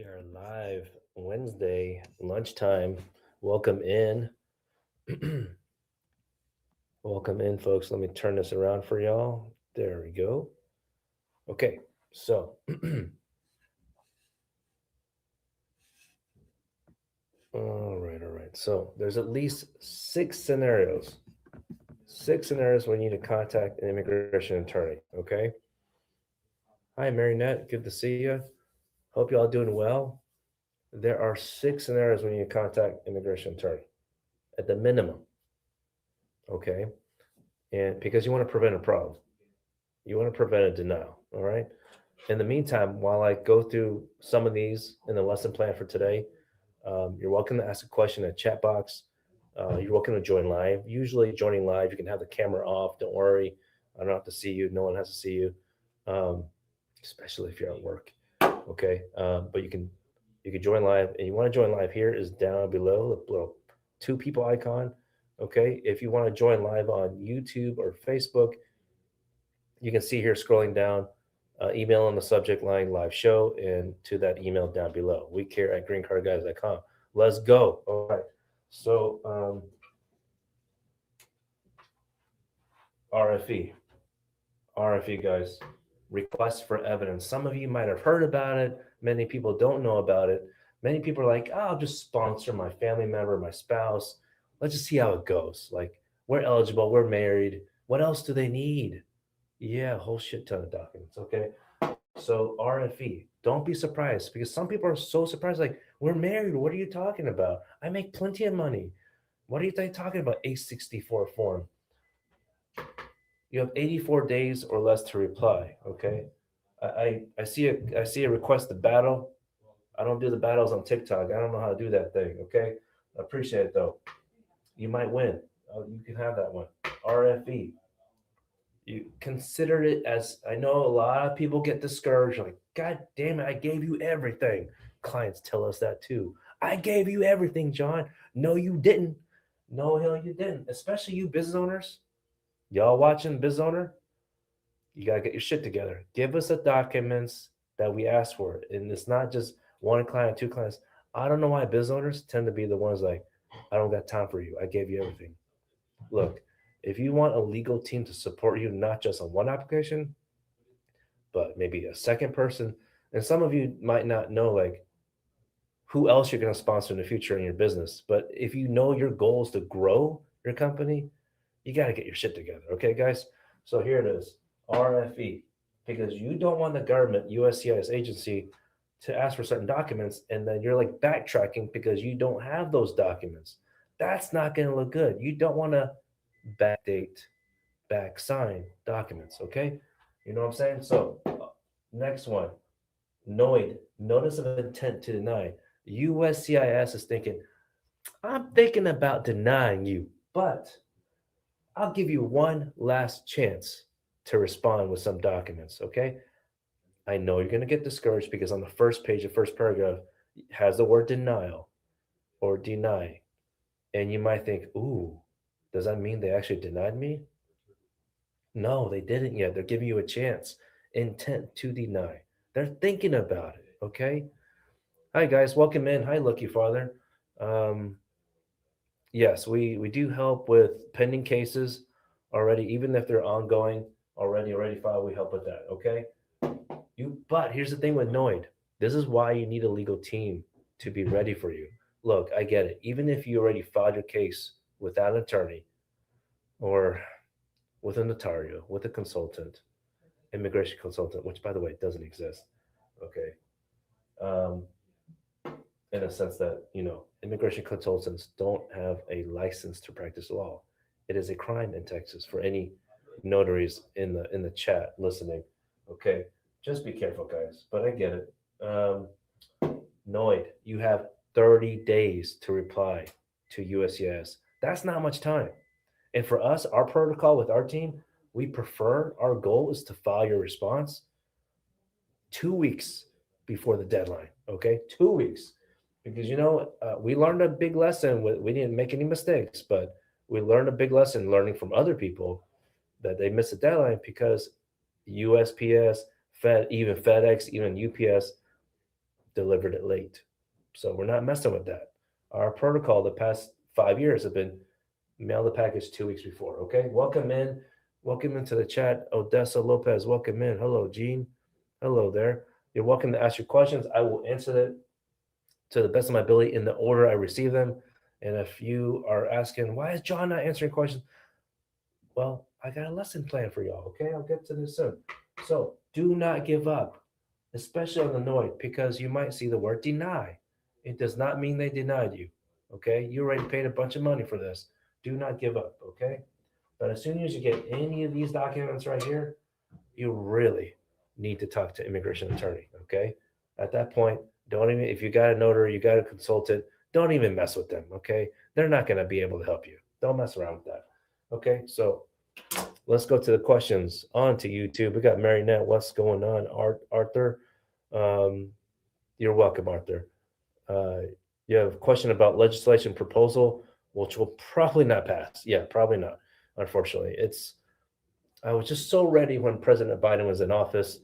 We are live Wednesday lunchtime. Welcome in. Welcome in, folks. Let me turn this around for y'all. There we go. Okay, so all right. So there's at least six scenarios when you need to contact an immigration attorney. Okay. Hi, Marinette. Good to see you. Hope y'all doing well. There are six scenarios when you contact immigration attorney at the minimum. Okay, and because you want to prevent a problem. You want to prevent a denial. All right. In the meantime, while I go through some of these in the lesson plan for today, you're welcome to ask a question in the chat box. You're welcome to join live. Usually, joining live, you can have the camera off. Don't worry. I don't have to see you. No one has to see you, um, especially if you're at work. Okay. But you can join live, and you want to join live. Here is down below the little two people icon. Okay. If you want to join live on YouTube or Facebook, you can see here scrolling down, email on the subject line live show and to that email down below. We care at greencardguys.com. Let's go. All right. So, RFE. RFE, guys. Request for evidence. Some of you might have heard about it. Many people don't know about it. Many people are like, oh, I'll just sponsor my family member, my spouse. Let's just see how it goes. Like, we're eligible, we're married. What else do they need? Yeah, a whole shit ton of documents. Okay. So RFE, don't be surprised because some people are so surprised. Like, we're married. What are you talking about? I make plenty of money. What are you talking about? A64 form. You have 84 days or less to reply. Okay. I see a request to battle. I don't do the battles on TikTok. I don't know how to do that thing. Okay. I appreciate it though. You might win. You can have that one. RFE. You consider it as, I know a lot of people get discouraged, like, God damn it, I gave you everything. Clients tell us that too. I gave you everything, John. No, you didn't. No, hell, you didn't. Especially you business owners. Y'all watching, business owner, you gotta get your shit together. Give us the documents that we asked for. And it's not just one client, two clients. I don't know why business owners tend to be the ones like, I don't got time for you. I gave you everything. Look, if you want a legal team to support you, not just on one application, but maybe a second person, and some of you might not know like who else you're going to sponsor in the future in your business. But if you know your goal is to grow your company, you got to get your shit together. Okay, guys? So here it is, RFE, because you don't want the government, USCIS agency, to ask for certain documents and then you're like backtracking because you don't have those documents. That's not going to look good. You don't want to backdate, back sign documents. Okay, you know what I'm saying? So next one, NOID, notice of intent to deny. USCIS is thinking, I'm thinking about denying you, but I'll give you one last chance to respond with some documents. Okay, I know you're going to get discouraged because on the first page, the first paragraph has the word denial or deny. And you might think, ooh, does that mean they actually denied me? No, they didn't yet. They're giving you a chance. Intent to deny. They're thinking about it. Okay. Hi, guys. Welcome in. Hi, Lucky Father. Um, yes, we do help with pending cases already, even if they're ongoing already filed. We help with that. Okay. But here's the thing with Noid. This is why you need a legal team to be ready for you. Look, I get it. Even if you already filed your case without an attorney or with a notario, with a consultant, immigration consultant, which by the way doesn't exist. Okay, um, in a sense that immigration consultants don't have a license to practice law. It is a crime in Texas for any notaries in the chat listening. Okay, just be careful, guys. But I get it. Noid, you have 30 days to reply to USCIS. That's not much time. And for us, our protocol with our team, we prefer, our goal is to file your response 2 weeks before the deadline. Okay, 2 weeks, because we learned a big lesson. We didn't make any mistakes, but we learned a big lesson learning from other people that they missed the deadline because USPS, even FedEx, even UPS, delivered it late. So we're not messing with that. Our protocol the past 5 years have been mail the package 2 weeks before. Okay, welcome in. Welcome into the chat. Odessa Lopez, welcome in. Hello, Gene. Hello there. You're welcome to ask your questions. I will answer it to the best of my ability in the order I receive them. And if you are asking, why is John not answering questions? Well, I got a lesson plan for y'all. Okay, I'll get to this soon. So do not give up, especially on the Noid, because you might see the word deny. It does not mean they denied you. Okay, you already paid a bunch of money for this. Do not give up. Okay, but as soon as you get any of these documents right here, you really need to talk to immigration attorney. Okay, at that point, don't even if you got a notary, you got a consultant, don't even mess with them. Okay, they're not going to be able to help you. Don't mess around with that. Okay, so let's go to the questions on to YouTube. We got Marinette. What's going on, Arthur? Um, you're welcome, Arthur. Uh, you have a question about legislation proposal, which will probably not pass. Yeah, probably not. Unfortunately, I was just so ready when President Biden was in office,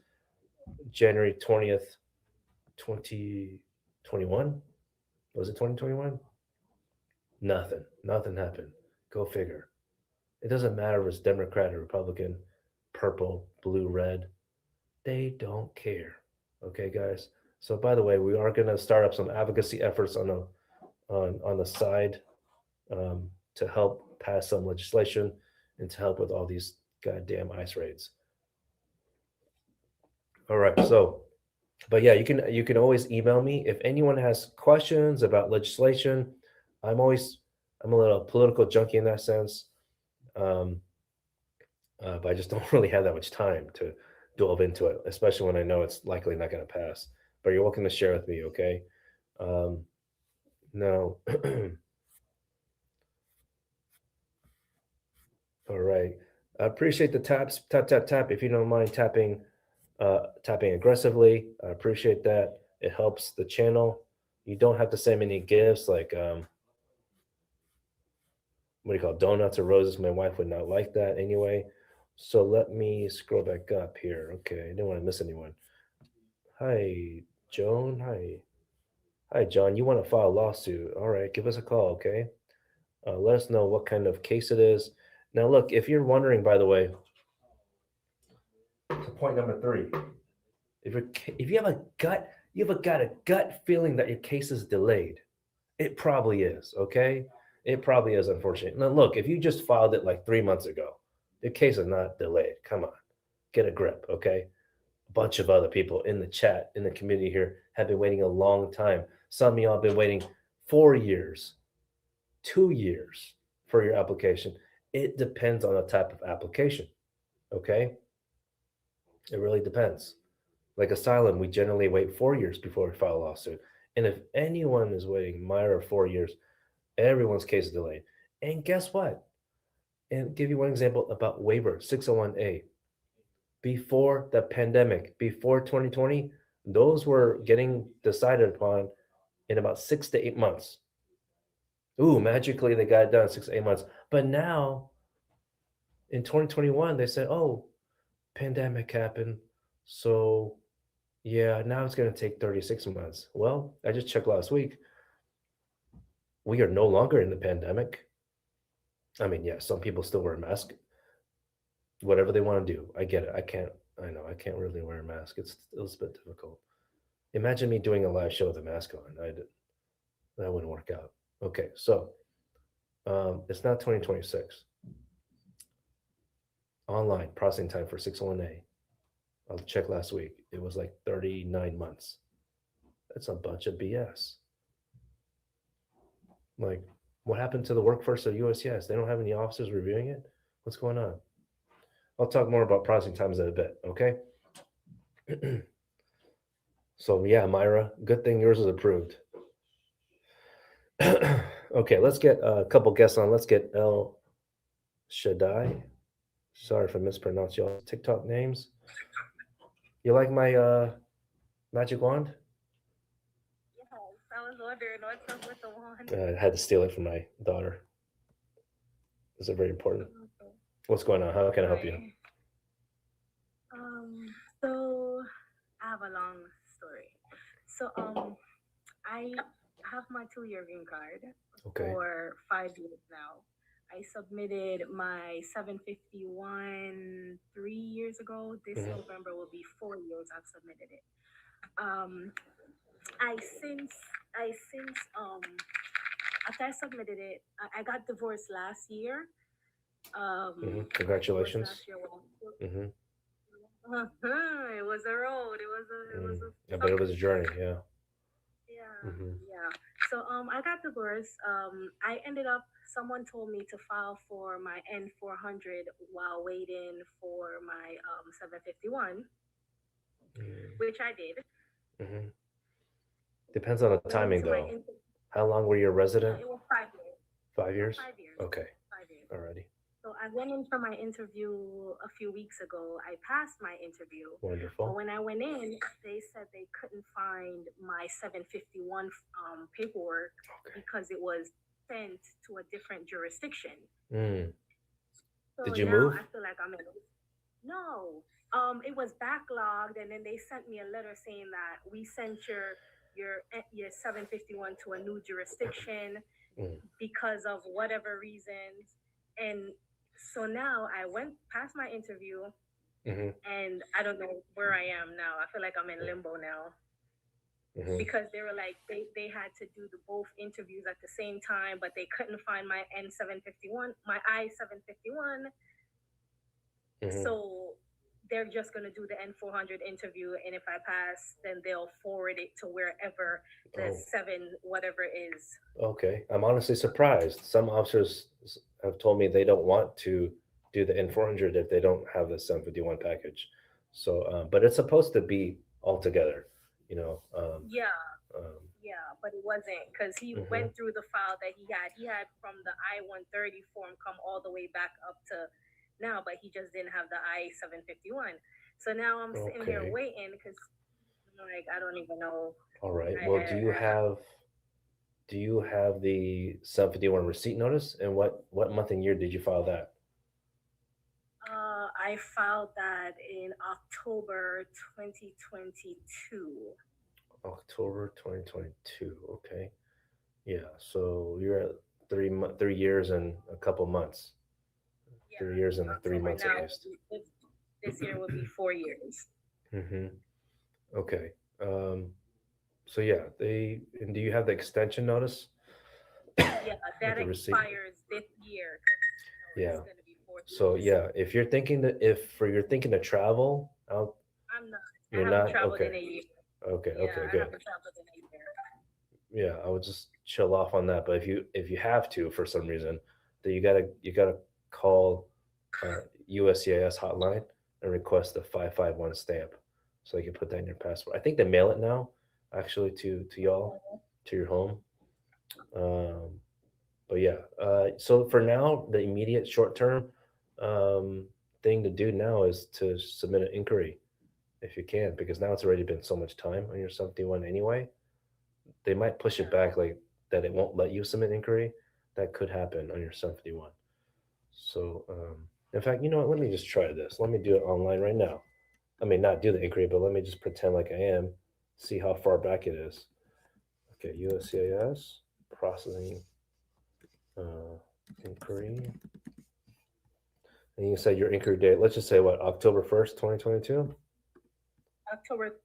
January 20th, 2021. Was it 2021? Nothing. Nothing happened. Go figure. It doesn't matter if it's Democrat or Republican, purple, blue, red. They don't care. Okay, guys. So by the way, we are going to start up some advocacy efforts on the side, um, to help pass some legislation and to help with all these goddamn ICE raids. All right. So, but yeah, you can always email me if anyone has questions about legislation. I'm always I'm a little political junkie in that sense. Um, but I just don't really have that much time to delve into it, especially when I know it's likely not going to pass. But you're welcome to share with me, okay? Um, no, all right. I appreciate the taps, tap, tap, tap. If you don't mind tapping aggressively, I appreciate that. It helps the channel. You don't have to send me any gifts like what do you call it, donuts or roses. My wife would not like that anyway. So let me scroll back up here. Okay, I didn't want to miss anyone. Hi, Joan. Hi, John. You want to file a lawsuit? All right, give us a call, okay? Let us know what kind of case it is. Now, look, if you're wondering, by the way, to point number three, if you have a gut, got a gut feeling that your case is delayed. It probably is, okay? It probably is, unfortunately. Now, look, if you just filed it like 3 months ago, your case is not delayed. Come on, get a grip, okay? A bunch of other people in the chat, in the community here, have been waiting a long time. Some of y'all have been waiting 4 years, 2 years for your application. It depends on the type of application, okay? It really depends. Like asylum, we generally wait 4 years before we file a lawsuit. And if anyone is waiting, Myra, 4 years, everyone's case is delayed. And guess what? And give you one example about waiver 601A. Before the pandemic, before 2020, those were getting decided upon in about 6 to 8 months. Ooh, magically they got it done in 6 to 8 months. But now in 2021, they said, oh, pandemic happened. So yeah, now it's going to take 36 months. Well, I just checked last week. We are no longer in the pandemic. I mean, yeah, some people still wear a mask, whatever they want to do. I get it. I know, I can't really wear a mask. It was a bit difficult. Imagine me doing a live show with a mask on. That wouldn't work out. Okay, so it's not 2026. Online processing time for 601A. I'll check last week. It was like 39 months. That's a bunch of BS. Like, what happened to the workforce of USCIS? They don't have any officers reviewing it? What's going on? I'll talk more about processing times in a bit, okay? So, yeah, Myra, good thing yours is approved. Okay, let's get a couple guests on. Let's get El Shaddai. Sorry if I mispronounced y'all's TikTok names. You like my magic wand? Yes, I was wondering what's up with the wand. I had to steal it from my daughter. Is it very important? Okay. What's going on? How can I help you? Right. So I have a long story. So I have my 2 year green card Okay. for 5 years now. I submitted my 751 3 years ago. This Hmm. November will be 4 years I've submitted it. Um, I since I since after I submitted it, I got divorced last year. I got divorced Congratulations. last year. Well, Hmm. it was a road. It was a I bet it was a something. journey. Yeah. Yeah, Hmm. yeah. So I got divorced. I ended up. Someone told me to file for my N 400 while waiting for my 751, which I did. Hmm. Depends on the Went timing, into my though. How long were you a resident? it was 5 years. 5 years. 5 years. Okay. 5 years. Alrighty. So I went in for my interview a few weeks ago. I passed my interview, but Wonderful. when I went in, they said they couldn't find my 751 paperwork Okay. because it was sent to a different jurisdiction. Mm. So Did you now move? I feel like I'm in. No, it was backlogged, and then they sent me a letter saying that we sent your 751 to a new jurisdiction Mm. because of whatever reasons. And so now I went past my interview, Hmm. and I don't know where I am now. I feel like I'm in limbo now Hmm. because they were like they had to do the both interviews at the same time, but they couldn't find my N 751, my I 751. Hmm. So they're just gonna do the N 400 interview, and if I pass, then they'll forward it to wherever the Oh, seven whatever is. okay. I'm honestly surprised. Some officers have told me they don't want to do the N 400 if they don't have the 751 package. So, but it's supposed to be all together, you know. Yeah, Um, yeah, but it wasn't because he hmm. went through the file that he had. He had from the I 130 form come all the way back up to now, but he just didn't have the I 751. So now I'm sitting here Okay. waiting because I'm like, I don't even know. All right. I, Well, I, I do you have the 751 receipt notice? And what month and year did you file that? I filed that in October 2022. October 2022. Okay. Yeah. So you're at 3 years and a couple months. Yeah, 3 years and like three October. months at Now least. this year will be 4 years. Hmm. Okay. So yeah, and do you have the extension notice Yeah, with that the receipt? expires this year because Yeah. it's gonna be four So years. yeah, if you're thinking that if for you're thinking to travel out, I'm not. I you're haven't not traveled okay. in a year. Okay. Yeah, Okay. I Good. haven't traveled in a year. Yeah, I would just chill off on that. But if you have to for some reason, then you gotta call USCIS hotline and request a 551 stamp, so you can put that in your passport. I think they mail it now, actually, to y'all, to your home. Um, but yeah, so for now, the immediate short term um, thing to do now is to submit an inquiry if you can, because now it's already been so much time on your 71 anyway. They might push it Yeah. back like that. It won't let you submit inquiry. That could happen on your 71. So, in fact, you know what? Let me just try this. Let me do it online right now. I mean, not do the inquiry, but let me just pretend like I am. See how far back it is. Okay, USCIS processing uh, inquiry. And you said your inquiry date. Let's just say what, October 1st, 2022. October.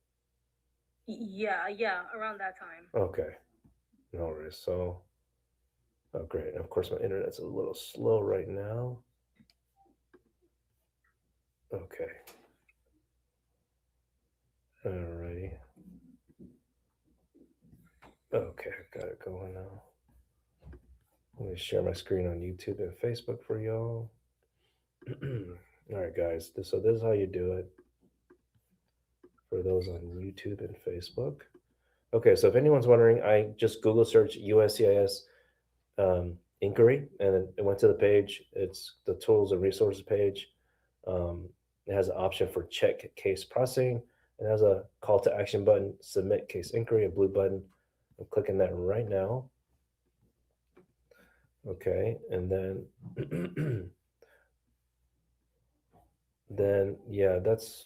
Yeah, yeah, around that time. Okay, no worries. So, oh great. Of course, my internet's a little slow right now. Okay, alrighty. Okay, I got it going now. Let me share my screen on YouTube and Facebook for y'all. All right, guys. So this is how you do it for those on YouTube and Facebook. Okay, so if anyone's wondering, I just Google search USCIS inquiry, and it went to the page. It's the tools and resources page. Um, it has an option for check case processing. It has a call to action button, submit case inquiry, a blue button. I'm clicking that right now. Okay, and then then yeah, that's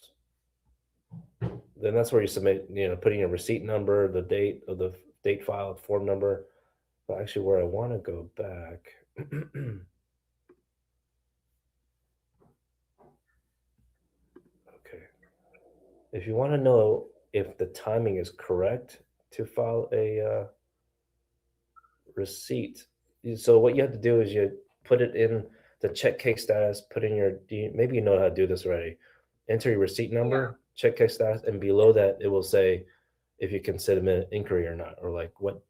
then that's where you submit, putting your receipt number, the date of the date file, form number. But actually, where I want to go back, okay. If you want to know if the timing is correct to file a receipt, so what you have to do is you put it in the check case status, put in your, maybe you know how to do this already. Enter your receipt Yeah. number, check case status, and below that it will say if you can submit an inquiry or not, or like what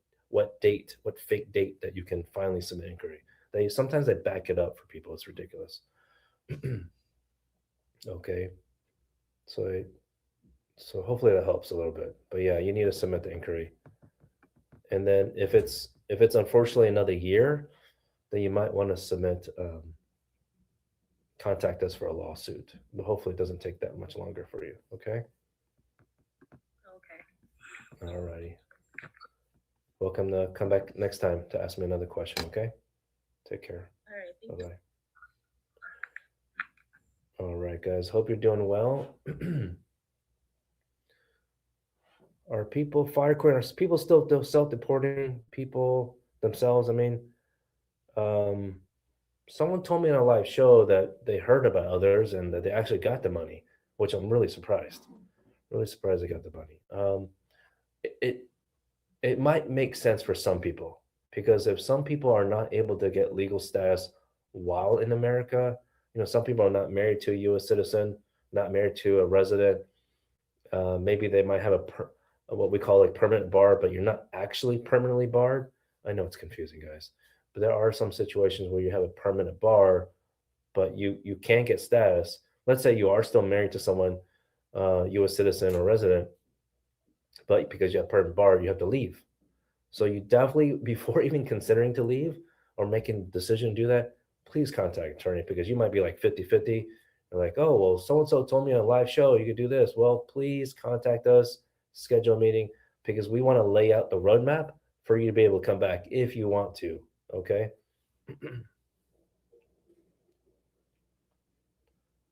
date, what fake date that you can finally submit inquiry. They sometimes they back it up for people. It's ridiculous. Okay, so so hopefully that helps a little bit. But yeah, you need to submit the inquiry, and then if it's unfortunately another year, then you might want to submit contact us for a lawsuit. But hopefully it doesn't take that much longer for you. Okay. Okay. Alrighty. Welcome to come back next time to ask me another question. Okay. Take care. All right. Bye Thank you. bye. All right, guys. Hope you're doing well. Are people fire quitting? Are people still self-deporting people themselves? I mean, um, someone told me on a live show that they heard about others and that they actually got the money, which I'm really surprised. Really surprised they got the money. It, it it might make sense for some people because if some people are not able to get legal status while in America, some people are not married to a U.S. citizen, not married to a resident. Maybe they might have what we call like permanent bar, but you're not actually permanently barred. I know it's confusing, guys, but there are some situations where you have a permanent bar, but you can't get status. Let's say you are still married to someone, U.S. citizen or resident, but because you have permanent bar, you have to leave. So you definitely, before even considering to leave or making a decision to do that, please contact an attorney because you might be like 50-50. You're like, oh, well, so and so told me on a live show you could do this. Well, please contact us, schedule a meeting because we want to lay out the roadmap for you to be able to come back if you want to. Okay.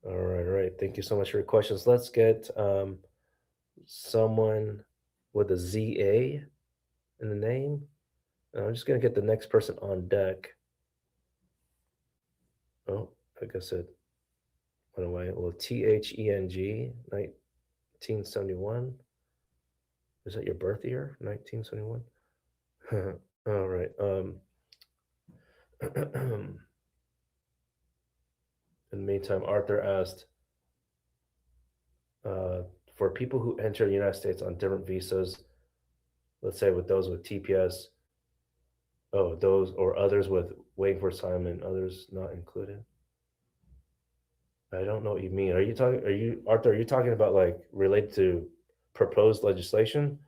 All right. All right. Thank you so much for your questions. Let's get someone with a ZA in the name. I'm just going to get the next person on deck. Oh, I guess it went away. Well, THENG, 1971. Is that your birth year? 1971? All right. In the meantime, Arthur asked uh, for people who enter the United States on different visas, let's say with those with TPS, oh, those or others with waiting for assignment, others not included. I don't know what you mean. Arthur, are you talking about like related to proposed legislation?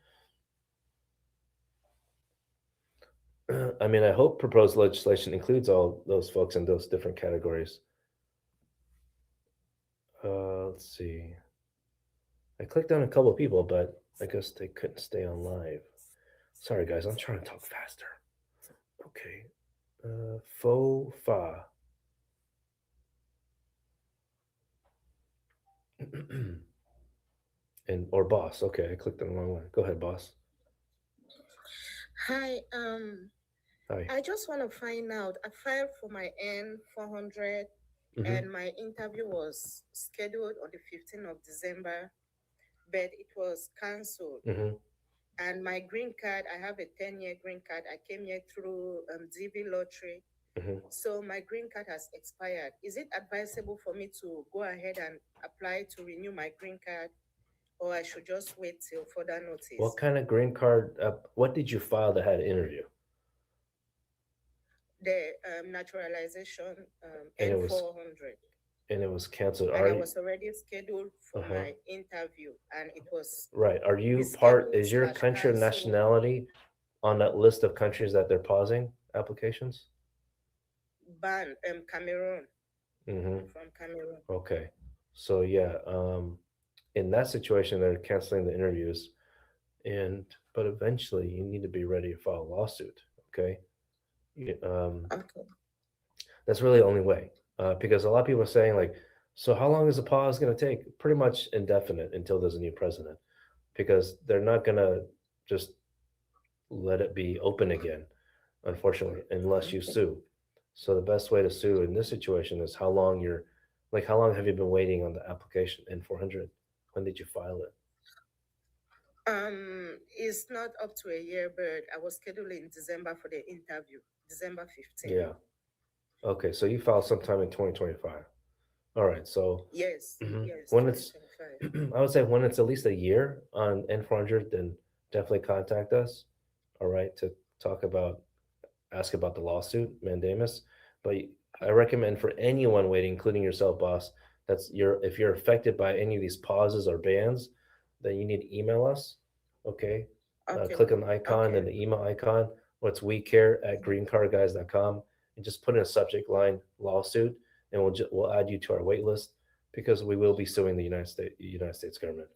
I mean, I hope proposed legislation includes all those folks in those different categories. Let's see. I clicked on a couple of people, but I guess they couldn't stay on live. Sorry, guys. I'm trying to talk faster. Okay. Faux fa. And or boss. Okay, I clicked on the wrong one. Go ahead, boss. Hi, Hi. I just want to find out. I filed for my N400 Mm-hmm. and my interview was scheduled on the 15th of December, but it was cancelled. Mm-hmm. And my green card, I have a 10-year green card. I came here through DV lottery. Mm-hmm. So my green card has expired. Is it advisable for me to go ahead and apply to renew my green card, or I should just wait till further What notice? kind of green card? What did you file that had an interview? The naturalization And it was N400. canceled. And Are I you? was already scheduled Uh for huh. my interview, and it was Right. Are you part? rescheduled Is your slash country or cancelled. nationality on that list of countries that they're pausing applications? Ban Cameroon. Mm-hmm. I'm from Cameroon. Okay. So yeah, in that situation, they're canceling the interviews, and but eventually you need to be ready to file a lawsuit. Okay. Okay. That's really the only way, because a lot of people are saying like, so how long is the pause going to take? Pretty much indefinite until there's a new president. because they're not gonna just let it be open again, unfortunately, unless you Okay. sue. So the best way to sue in this situation is how long you're, like, how long have you been waiting on the application N-400? When did you file it? It's not up to a year, but I was scheduled in December for the interview, December 15th. Yeah. Okay, so you filed sometime in 2025. All right, so Yes, yes, when it's, 2025. I would say when it's at least a year on N-400, then definitely contact us. All right, to talk about, ask about the lawsuit, mandamus. But I recommend for anyone waiting, including yourself, boss, that's your, if you're affected by any of these pauses or bans, then you need to email us. Okay, Okay, click on the icon okay, and the email icon. What's we care at greencardguys.com, and just put in a subject line lawsuit, and we'll add you to our wait list because we will be suing the United States government.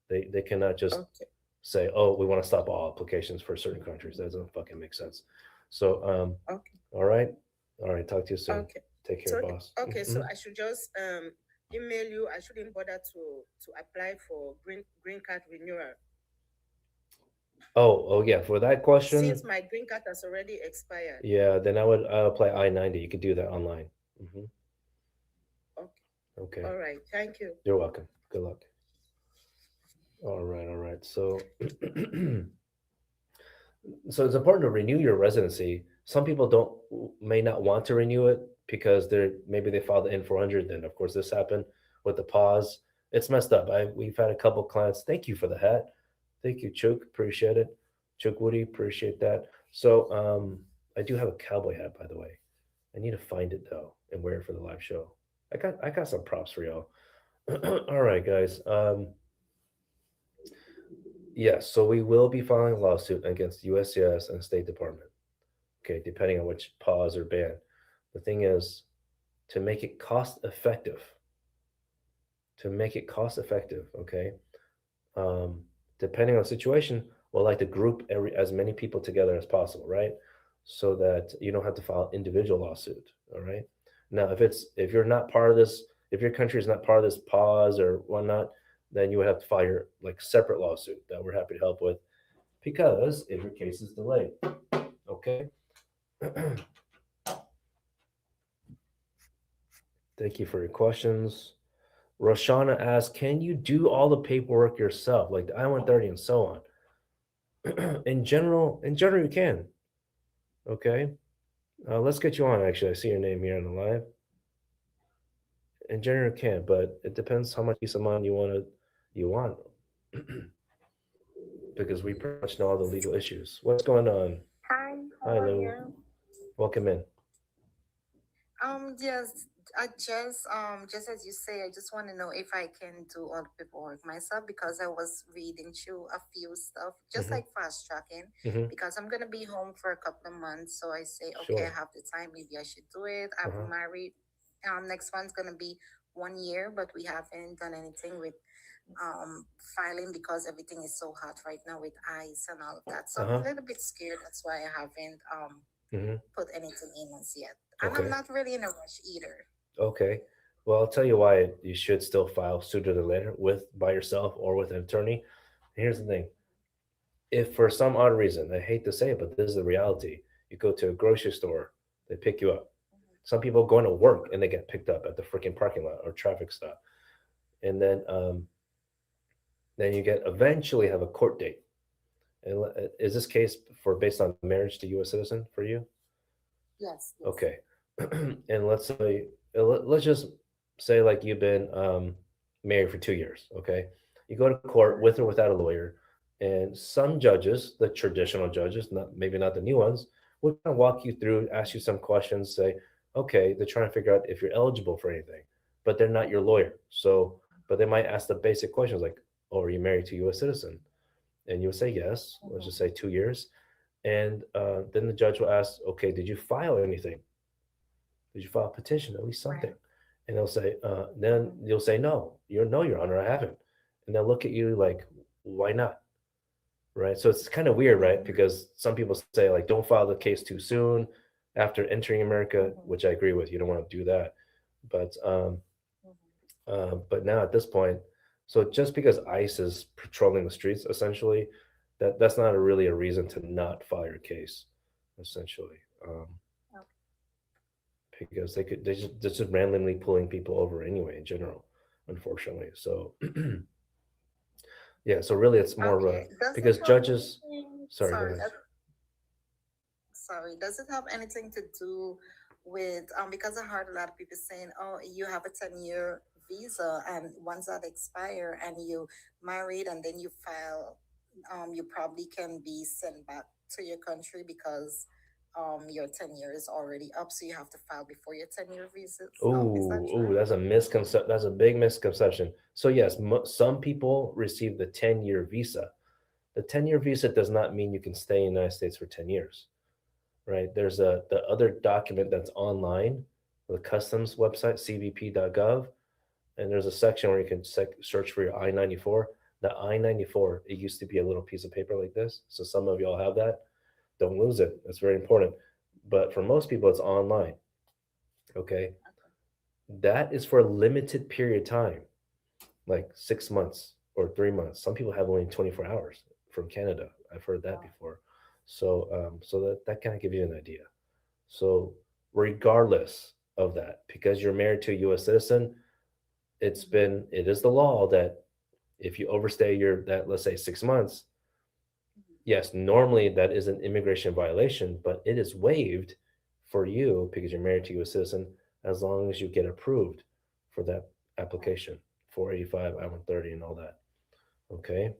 They cannot just okay, say, oh, we want to stop all applications for certain countries. That doesn't fucking make sense. So, okay, all right. All right. Talk to you soon. okay. Take care, So boss. okay, so Mhm. I should just email you. I shouldn't bother to apply for green card renewal Oh, yeah. For that question, since my green card has already expired. yeah, then I would apply I-90. You could do that online. Hmm. Okay, Okay. all right. Thank you. You're welcome. Good luck. All right. All right. So, so it's important to renew your residency. Some people don't, may not want to renew it because they're, maybe they filed the N-400. Then of course this happened with the pause. It's messed up. We've had a couple clients. Thank you for the hat. Thank you, Chook. Appreciate it. Chook Woody, appreciate that. So I do have a cowboy hat, by the way. I need to find it though and wear it for the live show. I got some props for y'all. All right, guys. Yes, so we will be filing a lawsuit against USCIS and State Department. Okay, depending on which pause or ban. The thing is, to make it cost effective, okay, um, depending on the situation, we'll like to group as many people together as possible, right? So that you don't have to file individual lawsuit. All right. Now, if you're not part of this, if your country is not part of this pause or whatnot, then you would have to file your like separate lawsuit that we're happy to help with because if your case is delayed. Okay. Thank you for your questions. Roshana asks, can you do all the paperwork yourself, like the I-130 and so on? In general, you can. Okay. Let's get you on. Actually, I see your name here on the live. In general, you can, but it depends how much piece of mind you want, because we pretty much know all the legal issues. What's going on? Hi, how Hi, are Lou. you? Welcome in. Yes, just as you say, I just want to know if I can do all the paperwork myself because I was reading through a few stuff, just Hmm. like fast tracking, Hmm. because I'm gonna be home for a couple of months. So I say, okay, I Sure. have the time, maybe I should do it. I'm Uh-huh. married. Next one's gonna be 1 year, but we haven't done anything with filing because everything is so hot right now with ice and all of that. So I'm a Uh-huh. little bit scared. That's why I haven't Hmm. put anything in as yet. And I'm Okay. not really in a rush either. Okay. Well, I'll tell you why you should still file sooner than later with by yourself or with an attorney. Here's the thing. If for some odd reason, I hate to say it, but this is the reality, you go to a grocery store, they pick you up. Some people going to work and they get picked up at the freaking parking lot or traffic stop. And then you get eventually have a court date. And is this case for based on marriage to U.S. citizen for you? Yes, yes. Okay. And let's say let's just say like you've been married for 2 years. Okay, you go to court with or without a lawyer, and some judges, the traditional judges, not maybe not the new ones, will kind of walk you through, ask you some questions, say, okay, they're trying to figure out if you're eligible for anything, but they're not your lawyer. So, but they might ask the basic questions like, oh, are you married to a U.S. citizen? And you'll say yes. Let's just Mm-hmm. say 2 years. And then the judge will ask, okay, did you file anything? Did you file a petition? At least something. Right. And they'll say, then Mm-hmm. you'll say, no, no, Your Honor, I haven't. And they'll look at you like, why not? Right. So it's kind of weird, right? Mm-hmm. Because some people say, like, don't file the case too soon after entering America, Mm-hmm. which I agree with. You don't want to do that. But Mm-hmm. but now at this point, So just because ICE is patrolling the streets, essentially, that's not really a reason to not file your case, essentially, um, because they're just randomly pulling people over anyway in general, unfortunately. So yeah, so really it's more of a Okay. Does it because have judges. anything? Sorry, go ahead. Sorry. Does it have anything to do with because I heard a lot of people saying, "Oh, you have a 10-year visa, and once that expire, and you married, and then you file, you probably can be sent back to your country because your 10 years is already up, so you have to file before your 10-year visa is up." Is that Ooh, true? that's a misconception. That's a big misconception. So yes, some people receive the 10-year visa. The 10-year visa does not mean you can stay in the United States for 10 years, right? There's the other document that's online, the customs website, cbp.gov, and there's a section where you can search for your I-94. The I-94, it used to be a little piece of paper like this. So some of y'all have that. Don't lose it. That's very important. But for most people, it's online. Okay. That is for a limited period of time, like 6 months or 3 months. Some people have only 24 hours from Canada. I've heard that before. So that kind of gives you an idea. So regardless of that, because you're married to a U.S. citizen, it is the law that if you overstay that, let's say, 6 months, yes, normally that is an immigration violation, but it is waived for you because you're married to a U.S. citizen as long as you get approved for that application, 485, I-130, and all that. Okay.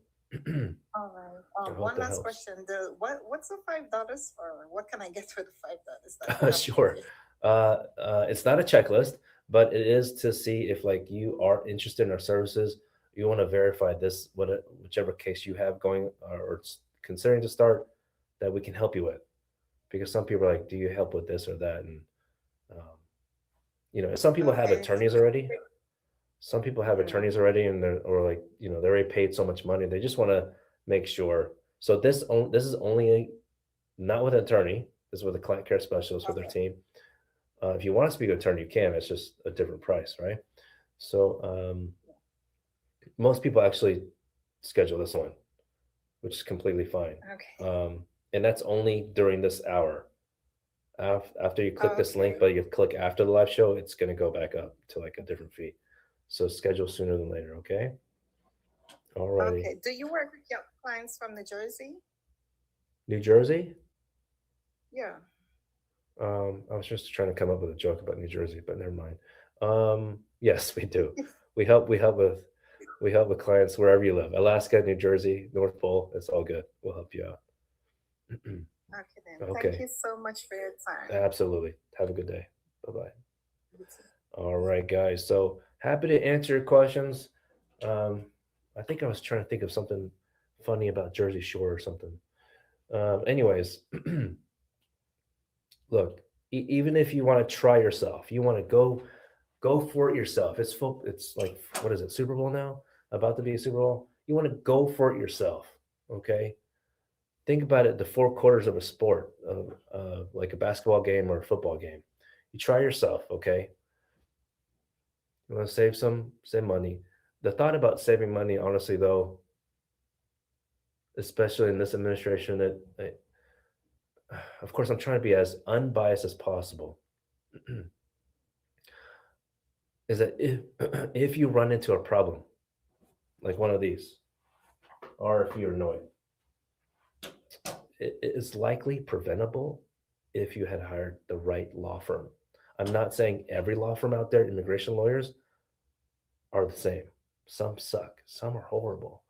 All right. I hope One that last helps. question. What's the $5 for? What can I get for the $5 that you have for Sure. me? It's not a checklist, but it is to see if like you are interested in our services. You want to verify this, whichever case you have going or considering to start, that we can help you with. Because some people are like, "Do you help with this or that?" And um, some people have Okay. attorneys already. Some people have Mhm. attorneys already, and or like they're already paid so much money. They just want to make sure. So this is only not with an attorney. This is with a client care specialist with their Okay. team. If you want to speak to an attorney, you can. It's just a different price, right? So most people actually schedule this one, which is completely fine. Okay. And that's only during this hour. After you click this link, Okay. but you click after the live show, it's going to go back up to like a different fee. So schedule sooner than later, okay? Alrighty. Okay. Do you work with your clients from New Jersey? New Jersey? Yeah. I was just trying to come up with a joke about New Jersey, but never mind. Yes, we do. We help with clients wherever you live. Alaska, New Jersey, North Pole, it's all good. We'll help you out. Okay then. Thank Okay, you so much for your time. absolutely. Have a good day. Bye bye. You too. All right, guys. So happy to answer your questions. Um, I think I was trying to think of something funny about Jersey Shore or something. Anyways, look, even if you want to try yourself, you want to go for it yourself. It's like, what is it? Super Bowl now? About to be a Super Bowl. You want to go for it yourself. Okay. Think about it. The four quarters of a sport, like a basketball game or a football game. You try yourself. Okay. You want to save money. The thought about saving money, honestly, though, especially in this administration, of course, I'm trying to be as unbiased as possible. Is that if if you run into a problem like one of these, or if you're annoyed, it is likely preventable if you had hired the right law firm. I'm not saying every law firm out there, immigration lawyers, are the same. Some suck, some are horrible,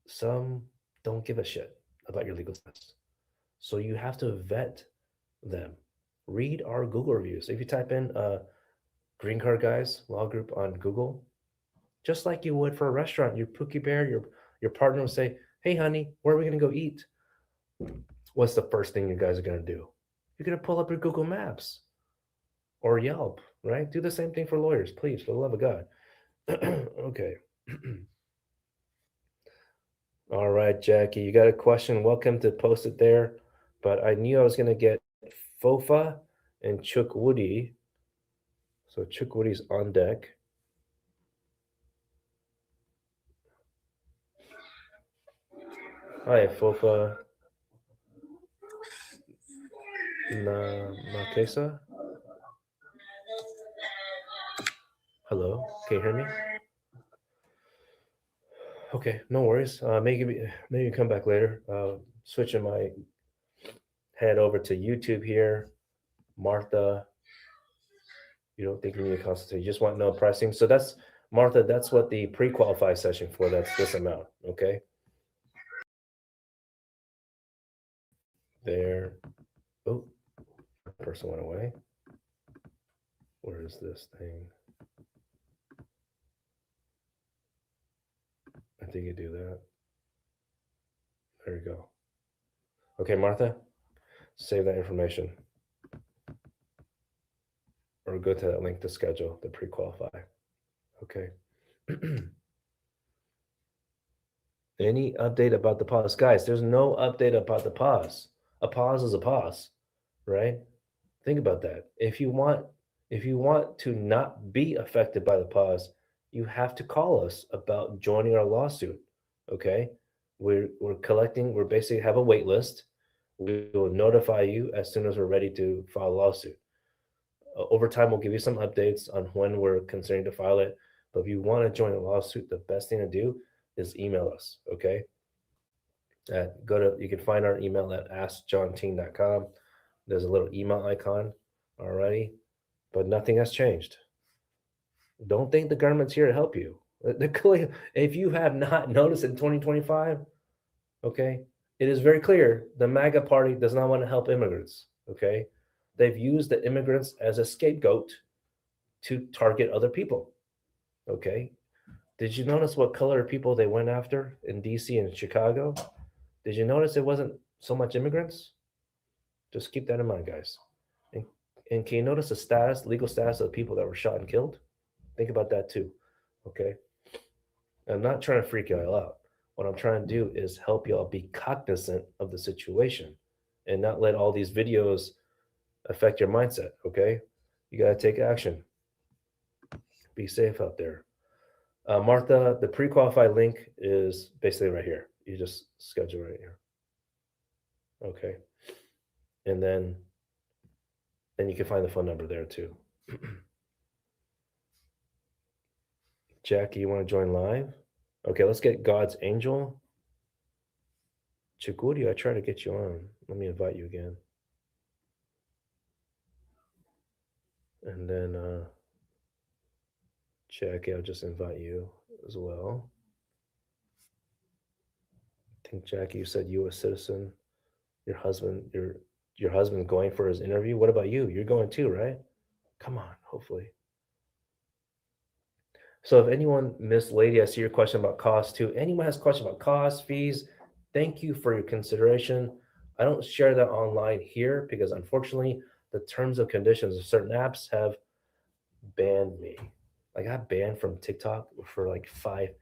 some don't give a shit about your legal status. So you have to vet them. Read our Google reviews. If you type in Green Card Guys Law Group on Google, just like you would for a restaurant, your Pookie Bear, your partner will say, "Hey, honey, where are we gonna go eat?" What's the first thing you guys are gonna do? You're gonna pull up your Google Maps or Yelp, right? Do the same thing for lawyers, please, for the love of God. Okay. All right, Jackie, you got a question? Welcome to post it there. But I knew I was gonna get Fofa and Chook Woody. So Chook Woody's on deck. Hi, Fofa Nakesa. Hello, can you hear me? Okay, no worries. Maybe come back later. Switching my head over to YouTube here. Martha, you don't think you need a consultation? You just want no pricing. So that's Martha. That's what the pre-qualified session for. That's this amount. Okay. There. Oh, person went away. Where is this thing? I think you do that. There you go. Okay, Martha, save that information or go to that link to schedule the pre-qualify. Okay. Any update about the pause? Guys, there's no update about the pause. A pause is a pause, right? Think about that. If you want to not be affected by the pause, you have to call us about joining our lawsuit. Okay? We're collecting, we're basically have a wait list. We will notify you as soon as we're ready to file a lawsuit. Over time, we'll give you some updates on when we're considering to file it. But if you want to join a lawsuit, the best thing to do is email us. Okay? You can find our email at askjohnting.com. There's a little email icon already, but nothing has changed. Don't think the government's here to help you. If you have not noticed in 2025, okay, it is very clear the MAGA party does not want to help immigrants. Okay, they've used the immigrants as a scapegoat to target other people. Okay, did you notice what color of people they went after in DC and Chicago? Did you notice it wasn't so much immigrants? Just keep that in mind, guys. And, and can you notice the legal status of the people that were shot and killed? Think about that too. Okay. I'm not trying to freak y'all out. What I'm trying to do is help y'all be cognizant of the situation and not let all these videos affect your mindset. Okay. You got to take action. Be safe out there. Martha, the pre qualified link is basically right here. You just schedule right here. Okay. And then you can find the phone number there too. Jackie, you want to join live? Okay, let's get God's angel. Chiguri, I try to get you on. Let me invite you again. And then Jackie, I'll just invite you as well. I think Jackie, you said U.S. citizen. Your husband going for his interview. What about you? You're going too, right? Come on, hopefully. So if anyone, Miss Lady, I see your question about cost too. Anyone has a question about cost, fees, thank you for your consideration. I don't share that online here because unfortunately the terms and conditions of certain apps have banned me. Like I got banned from TikTok for like five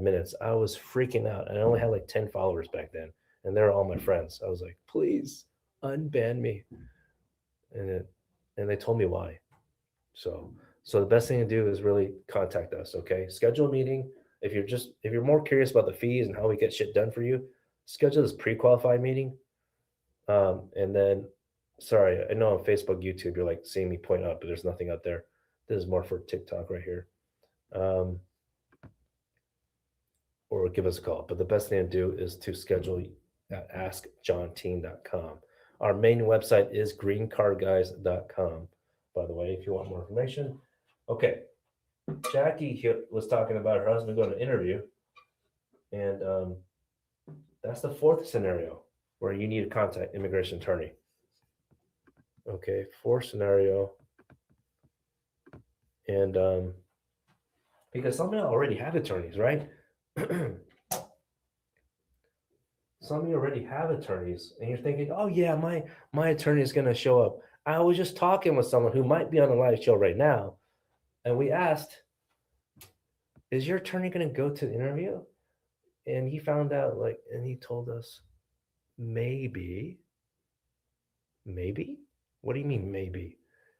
minutes. I was freaking out. And I only had like 10 followers back then. And they're all my friends. I was like, please unban me. And they told me why. So the best thing to do is really contact us. Okay. Schedule a meeting. If you're more curious about the fees and how we get shit done for you, schedule this pre-qualified meeting. And then sorry, I know on Facebook, YouTube, you're like seeing me point up, but there's nothing out there. This is more for TikTok right here. Or give us a call. But the best thing to do is to schedule at askjohnting.com. Our main website is greencardguys.com, by the way, if you want more information. Okay. Jackie was talking about her husband going to interview. And that's the fourth scenario where you need to contact immigration attorney. Okay, fourth scenario. And because some of you already have attorneys, right? Some of you already have attorneys, and you're thinking, "Oh yeah, my attorney is going to show up." I was just talking with someone who might be on the live show right now, and we asked, "Is your attorney going to go to the interview?" And he found out, and he told us, maybe. Maybe? What do you mean, maybe?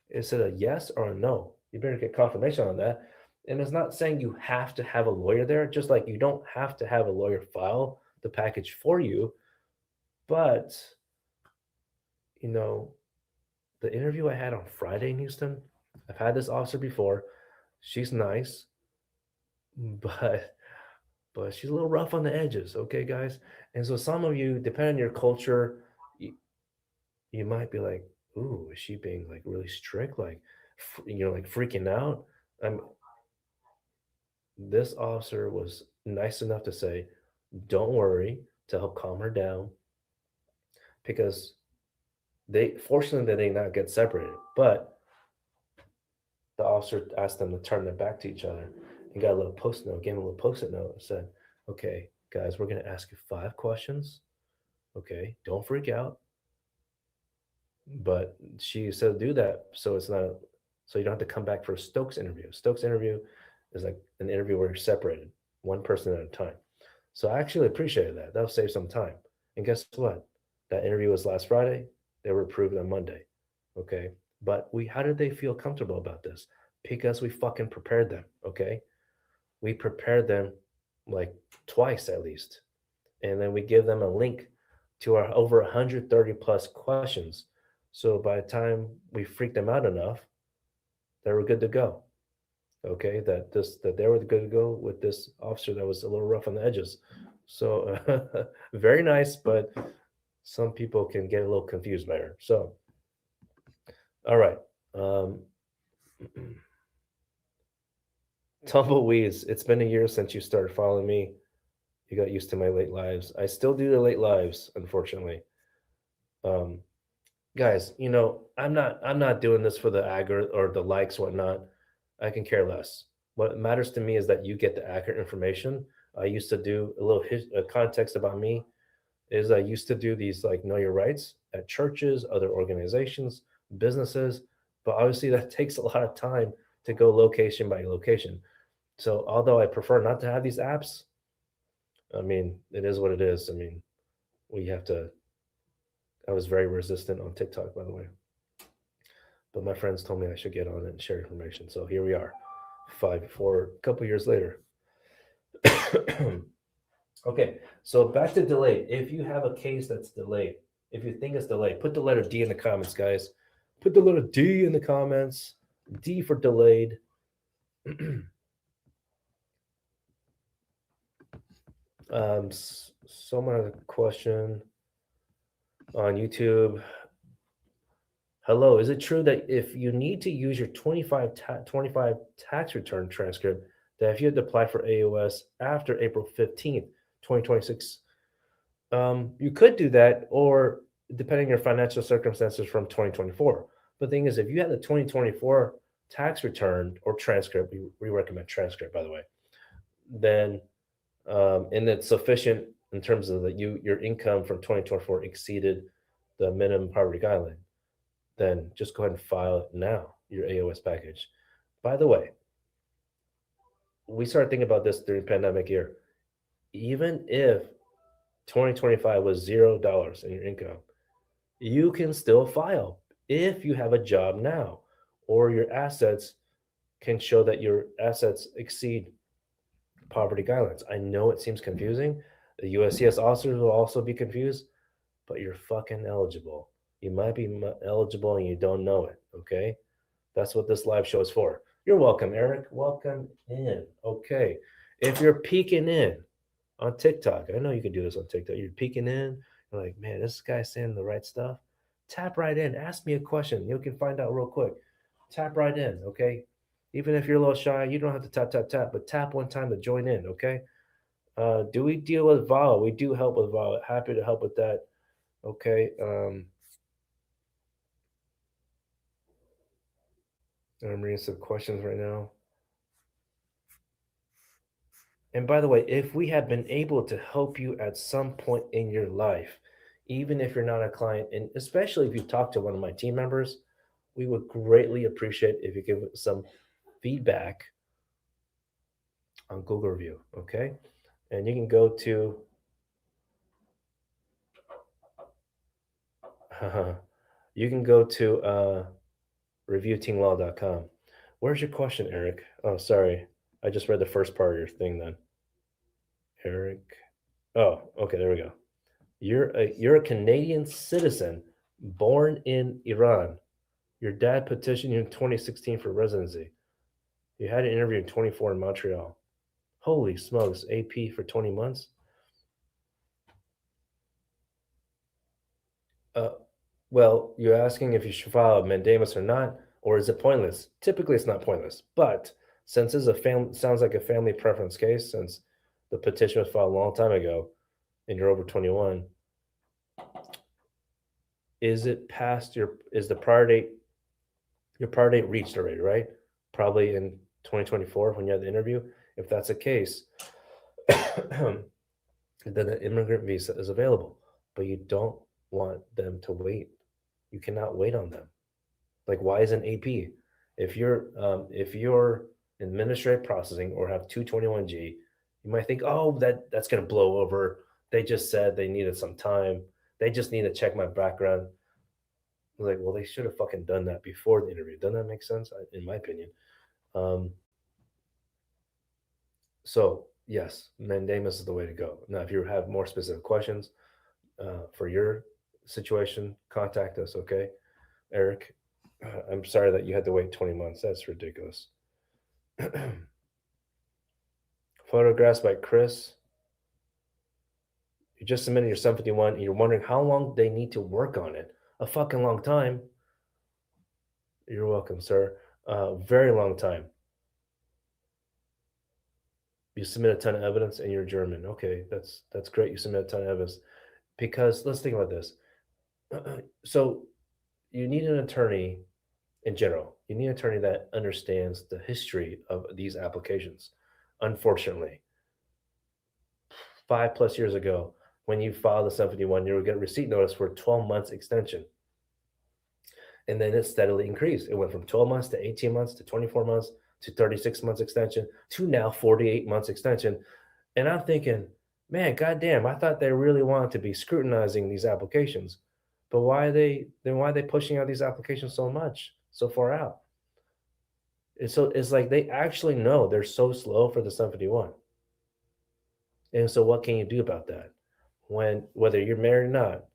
Is it a yes or a no? You better get confirmation on that. And it's not saying you have to have a lawyer there, just like you don't have to have a lawyer file the package for you. But you know, the interview I had on Friday in Houston, I've had this officer before. She's nice, but she's a little rough on the edges, okay, guys? And so some of you, depending on your culture, you, you might be like, "Ooh, is she being like really strict? Like, like freaking out?" I'm. This officer was nice enough to say, "Don't worry," to help calm her down because they fortunately they did not get separated, but the officer asked them to turn their back to each other and got a little post note, gave them a little post-it note and said, "Okay, guys, we're gonna ask you 5 questions. Okay, don't freak out." But she said do that so it's not so you don't have to come back for a Stokes interview. Stokes interview is like an interview where you're separated, one person at a time. So I actually appreciated that. That'll save some time. And guess what? That interview was last Friday. They were approved on Monday. Okay. But we how did they feel comfortable about this? Because we fucking prepared them. Okay. We prepared them like twice at least. And then we give them a link to our over 130 plus questions. So by the time we freaked them out enough, they were good to go. Okay, that they were good to go with this officer that was a little rough on the edges. So very nice, but some people can get a little confused by her. So all right, um, tumbleweeds. It's been a year since you started following me. You got used to my late lives. I still do the late lives, unfortunately. Um, guys, I'm not doing this for the aggr or the likes, whatnot. I can care less. What matters to me is that you get the accurate information. I used to do a little context about me is I used to do these like know your rights at churches, other organizations, businesses, but obviously that takes a lot of time to go location by location. So although I prefer not to have these apps, I mean it is what it is. I mean we have to. I was very resistant on TikTok, by the way. But my friends told me I should get on it and share information. So here we are, a couple years later. Okay, so back to delayed. If you have a case that's delayed, if you think it's delayed, put the letter D in the comments, guys. Put the letter D in the comments. D for delayed. Someone has a question on YouTube. Hello, is it true that if you need to use your 25 tax return transcript, that if you had to apply for AOS after April 15th, 2026, you could do that, or depending on your financial circumstances from 2024. But the thing is, if you had the 2024 tax return or transcript, we recommend transcript, by the way, then and it's sufficient in terms of that your income from 2024 exceeded the minimum poverty guideline, then just go ahead and file it now, your AOS package. By the way, we started thinking about this during pandemic year. Even if 2025 was $0 in your income, you can still file if you have a job now, or your assets can show that your assets exceed poverty guidelines. I know it seems confusing. The USCIS officers will also be confused, but you're fucking eligible. You might be eligible and you don't know it, okay? That's what this live show is for. You're welcome, Eric. Welcome in. Okay. If you're peeking in on TikTok, I know you can do this on TikTok. You're peeking in, you're like, man, this guy's saying the right stuff. Tap right in. Ask me a question. You can find out real quick. Tap right in, okay? Even if you're a little shy, you don't have to tap, but tap one time to join in, okay? Do we deal with VAWA? We do help with VAWA. Happy to help with that. Okay. I'm reading some questions right now. And by the way, if we have been able to help you at some point in your life, even if you're not a client, and especially if you talk to one of my team members, we would greatly appreciate if you give some feedback on Google review. Okay. And you can go to, you can go to reviewteamlaw.com. Where's your question, Eric? Oh, sorry. I just read the first part of your thing then. Eric. Oh, okay, there we go. You're a Canadian citizen born in Iran. Your dad petitioned you in 2016 for residency. You had an interview in 24 in Montreal. Holy smokes, AP for 20 months? Uh, well, you're asking if you should file a mandamus or not, or is it pointless? Typically, it's not pointless, but since this is a family, sounds like a family preference case, since the petition was filed a long time ago, and you're over 21, is it past your? Is the prior date your prior date reached already? Right? Probably in 2024 when you had the interview. If that's the case, then an immigrant visa is available, but you don't want them to wait. You cannot wait on them. Like, why isn't AP? If you're administrative processing or have 221G, you might think, oh, that's gonna blow over. They just said they needed some time. They just need to check my background. Like, well, they should have fucking done that before the interview. Doesn't that make sense? In my opinion. Um, so yes, mandamus is the way to go. Now, if you have more specific questions for your situation, contact us. Okay, Eric. I'm sorry that you had to wait 20 months. That's ridiculous. Photographs by Chris. You just submitted your 751 and you're wondering how long they need to work on it. A fucking long time. You're welcome, sir. Very long time. You submit a ton of evidence and you're German. Okay, that's great. You submit a ton of evidence. Because let's think about this. So you need an attorney in general. You need an attorney that understands the history of these applications. Unfortunately, 5+ years ago, when you filed the 751, you would get a receipt notice for a 12 months extension. And then it steadily increased. It went from 12 months to 18 months to 24 months to 36 months extension to now 48 months extension. And I'm thinking, man, goddamn, I thought they really wanted to be scrutinizing these applications. But why are they pushing out these applications so much, so far out? It's like they actually know they're so slow for the 751. And so what can you do about that? When whether you're married or not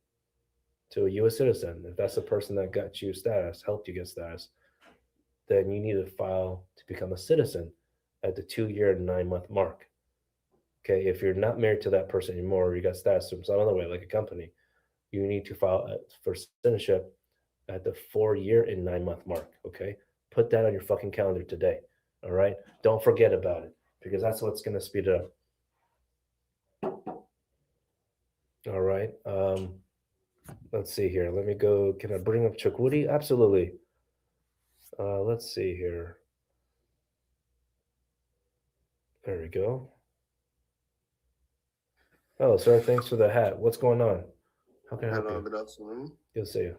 to a US citizen, if that's the person that got you status, helped you get status, then you need to file to become a citizen at the 2 year and 9 month mark. Okay, if you're not married to that person anymore, or you got status from some other way, like a company, you need to file for citizenship at the 4 year and 9 month mark. Okay, put that on your fucking calendar today. All right, don't forget about it because that's what's going to speed it up. All right. Let's see here. Let me go. Can I bring up Chukwudi? Absolutely. Let's see here. There we go. Oh, sir, thanks for the hat. What's going on? How can I help Hello, you? good afternoon. Good to see you.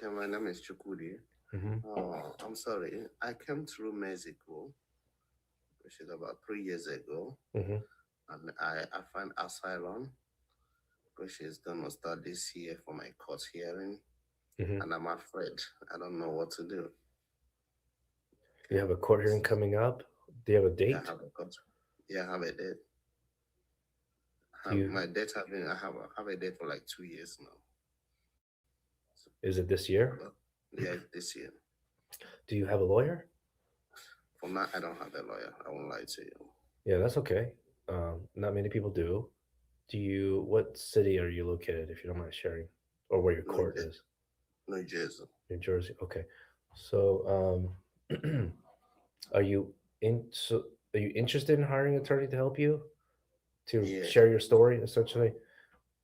Okay, my name is Chukudi. Hmm. I'm sorry. I came through Mexico, which is about 3 years ago, Hmm. and I find asylum, which is gonna start this year for my court hearing, Hmm. and I'm afraid. I don't know what to do. You have a court hearing coming up. Do you have a date? I have a court. Yeah, I have a date. Do you, My date have been. I have a date for like 2 years now. is it this year? But yeah, this year. Do you have a lawyer? For now, I don't have a lawyer. I won't lie to you. Yeah, that's okay. Not many people do. What city are you located, if you don't mind sharing, or where your New, court Je- is? New Jersey. New Jersey. Okay. So, are you so are you interested in hiring an attorney to help you to Yeah. share your story, essentially?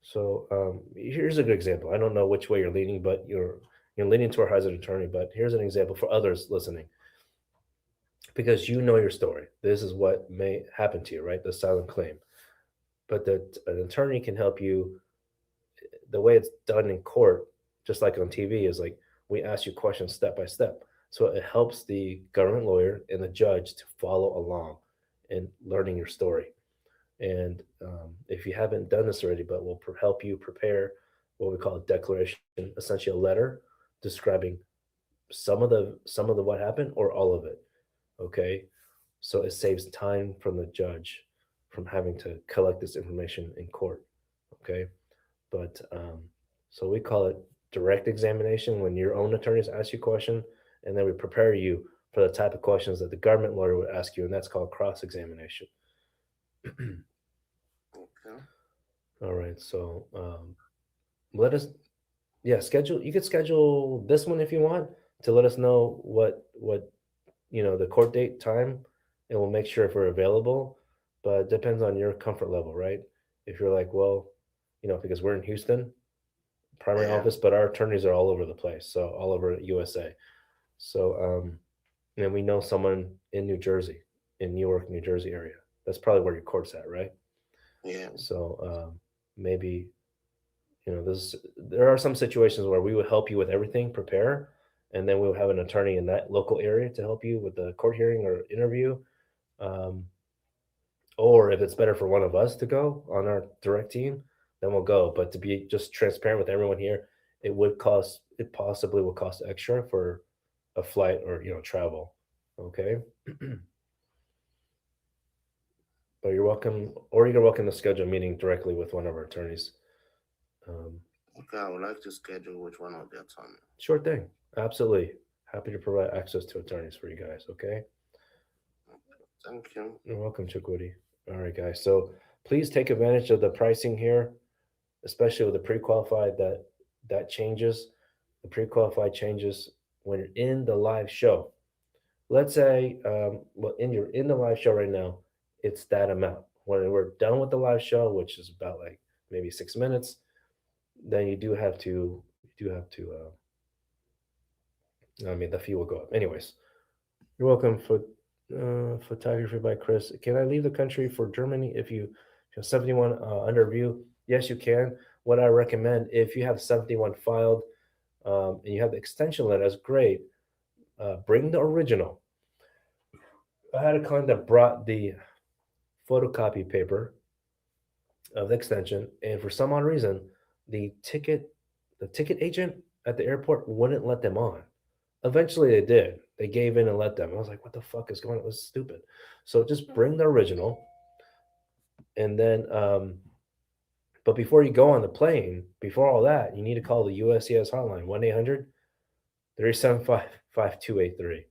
So, here's a good example. I don't know which way you're leaning, but you're leaning toward hiring an attorney. But here's an example for others listening, because you know your story. This is what may happen to you, right? The silent claim. But an attorney can help you. The way it's done in court, just like on TV, is like we ask you questions step by step. So it helps the government lawyer and the judge to follow along in learning your story. And if you haven't done this already, but we'll help you prepare what we call a declaration, essentially a letter describing some of the what happened or all of it. Okay, so it saves time from the judge. from having to collect this information in court. Okay, but so we call it direct examination when your own attorneys ask you a question, and then we prepare you for the type of questions that the government lawyer would ask you, and that's called cross examination. Okay. All right, so let us, yeah, schedule. You could schedule this one if you want to let us know what the court date time, and we'll make sure if we're available. But it depends on your comfort level, right? If you're like, well, because we're in Houston, primary Yeah. office, but our attorneys are all over the place, so all over USA. So, and we know someone in New Jersey, in New York, New Jersey area. That's probably where your court's at, right? Yeah. So maybe this. There are some situations where we would help you with everything, prepare, and then we'll have an attorney in that local area to help you with the court hearing or interview. Um, or if it's better for one of us to go on our direct team, then we'll go. But to be just transparent with everyone here, it possibly will cost extra for a flight or travel. Okay. But you're welcome, or you're welcome to schedule a meeting directly with one of our attorneys. Um, Okay, I would like to schedule with one of the attorney. sure thing. Absolutely. Happy to provide access to attorneys for you guys. Okay. Thank you. You're welcome, Chukwudi. All right, guys. So please take advantage of the pricing here, especially with the pre-qualified. That changes. The pre-qualified changes when you're in the live show. Let's say, well, you're in the live show right now. It's that amount. When we're done with the live show, which is about like maybe 6 minutes, then you do have to. You do have to. I mean, the fee will go up. Anyways, you're welcome for photography by Chris. Can I leave the country for Germany if you have 71 under review? Yes, you can. What I recommend, if you have 71 filed and you have the extension letter, that's great. Bring the original. I had a client that brought the photocopy paper of the extension, and for some odd reason, the ticket, the ticket agent at the airport wouldn't let them on. Eventually, they did. They gave in and let them. I was like, "What the fuck is going on? This is stupid." So just bring the original, and then, but before you go on the plane, before all that, you need to call the USCIS hotline 1-800-375-5283.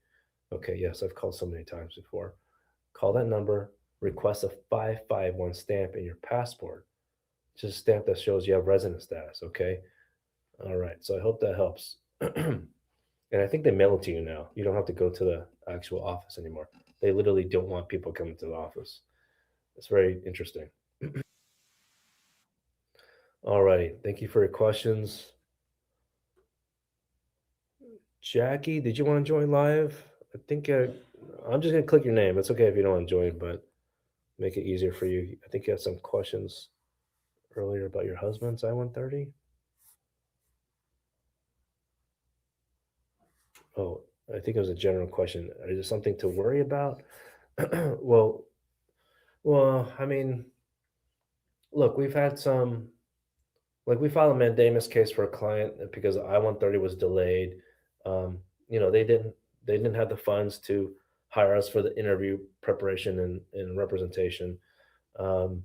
Okay, yes, I've called so many times before. Call that number. Request a 551 stamp in your passport. Just a stamp that shows you have resident status. Okay. All right. So I hope that helps. And I think they mail it to you now. You don't have to go to the actual office anymore. They literally don't want people coming to the office. It's very interesting. All righty. Thank you for your questions. Jackie, did you want to join live? I think I'm just going to click your name. It's okay if you don't want to join, but make it easier for you. I think you had some questions earlier about your husband's I-130. Oh, I think it was a general question. Is there something to worry about? well, I mean, look, we've had some, like we filed a mandamus case for a client because I-130 was delayed. Um, they didn't have the funds to hire us for the interview preparation and representation, um,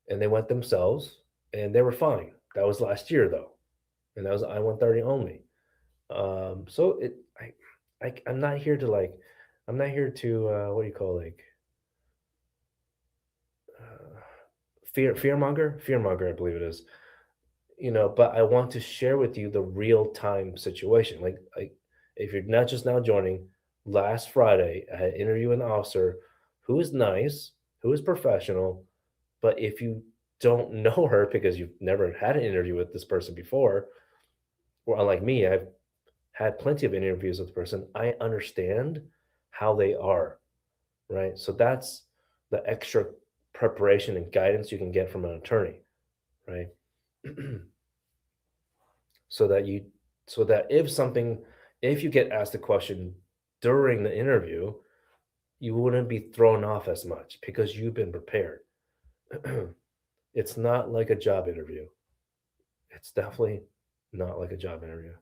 and they went themselves, and they were fine. That was last year though, and that was I-130 only. So I'm not here to like, I'm not here to what do you call like fear monger, I believe it is. But I want to share with you the real time situation. Like if you're not just now joining, last Friday I had an interview with an officer who is nice, who is professional, but if you don't know her because you've never had an interview with this person before, or unlike me, I've had plenty of interviews with the person. I understand how they are, right? So that's the extra preparation and guidance you can get from an attorney, right? so that you so that if you get asked a question during the interview, you wouldn't be thrown off as much because you've been prepared. It's not like a job interview. It's definitely not like a job interview.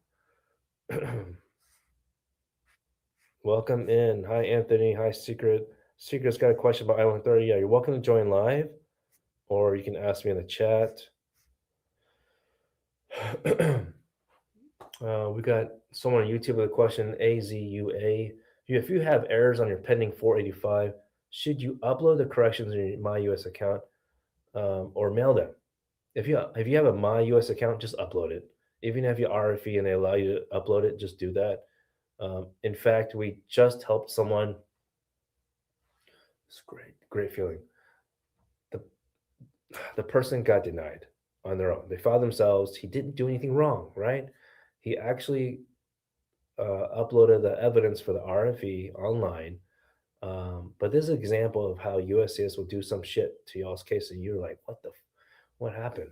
Welcome in. Hi, Anthony. Hi, Secret. Secret's got a question about I-130. Yeah, you're welcome to join live, or you can ask me in the chat. We got someone on YouTube with a question, AZUA. If you have errors on your pending 485, should you upload the corrections in your My US account or mail them? If you have a My US account, just upload it. Even if you RFE and they allow you to upload it, just do that. In fact, we just helped someone. It's great feeling. The the person got denied on their own. They filed themselves. He didn't do anything wrong, right? He actually uploaded the evidence for the RFE online. But this is an example of how USCIS will do some shit to y'all's case, and you're like, what happened?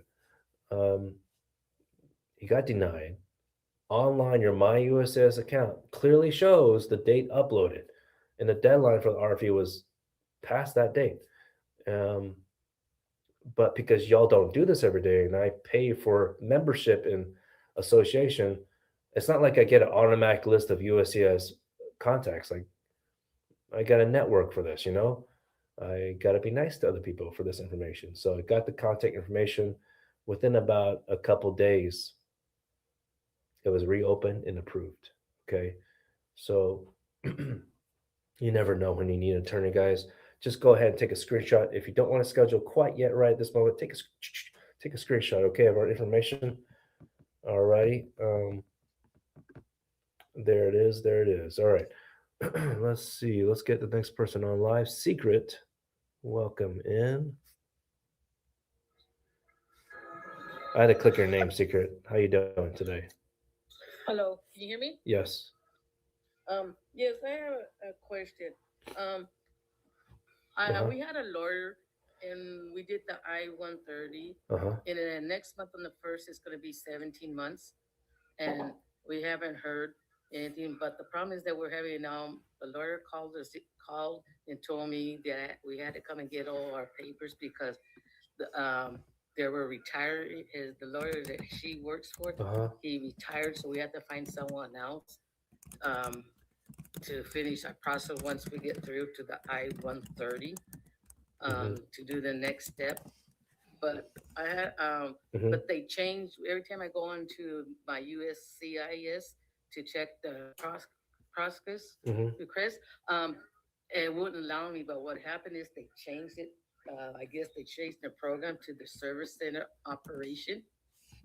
Um, he got denied. Online, your My USCIS account clearly shows the date uploaded, and the deadline for the RFE was past that date. Um, but because y'all don't do this every day, and I pay for membership in association, it's not like I get an automatic list of USCIS contacts. Like I got a network for this, you know. I got to be nice to other people for this information. So I got the contact information. Within about a couple days, it was reopened and approved. Okay, so you never know when you need an attorney, guys. Just go ahead and take a screenshot. If you don't want to schedule quite yet, right at this moment, take a screenshot, okay, of our information. Alrighty, there it is. There it is. All right. Let's see. Let's get the next person on live. Secret, welcome in. I had to click your name, Secret. How you doing today? Hello, can you hear me? Yes. Yes, I have a question. Um, Uh-huh. we had a lawyer, and we did the I-130, Uh-huh. and then next month on the first, it's going to be 17 months, and we haven't heard anything. But the problem is that we're having now. The lawyer called and told me that we had to come and get all our papers because the they were retired. Is the lawyer that she works for? Uh-huh. He retired, so we had to find someone else. Um, to finish our process once we get through to the I-130 Mm-hmm. to do the next step. But I had, Mm-hmm. but they changed every time I go into my USCIS to check the process Mm-hmm. request. It wouldn't allow me. But what happened is they changed it. I guess they changed the program to the service center operation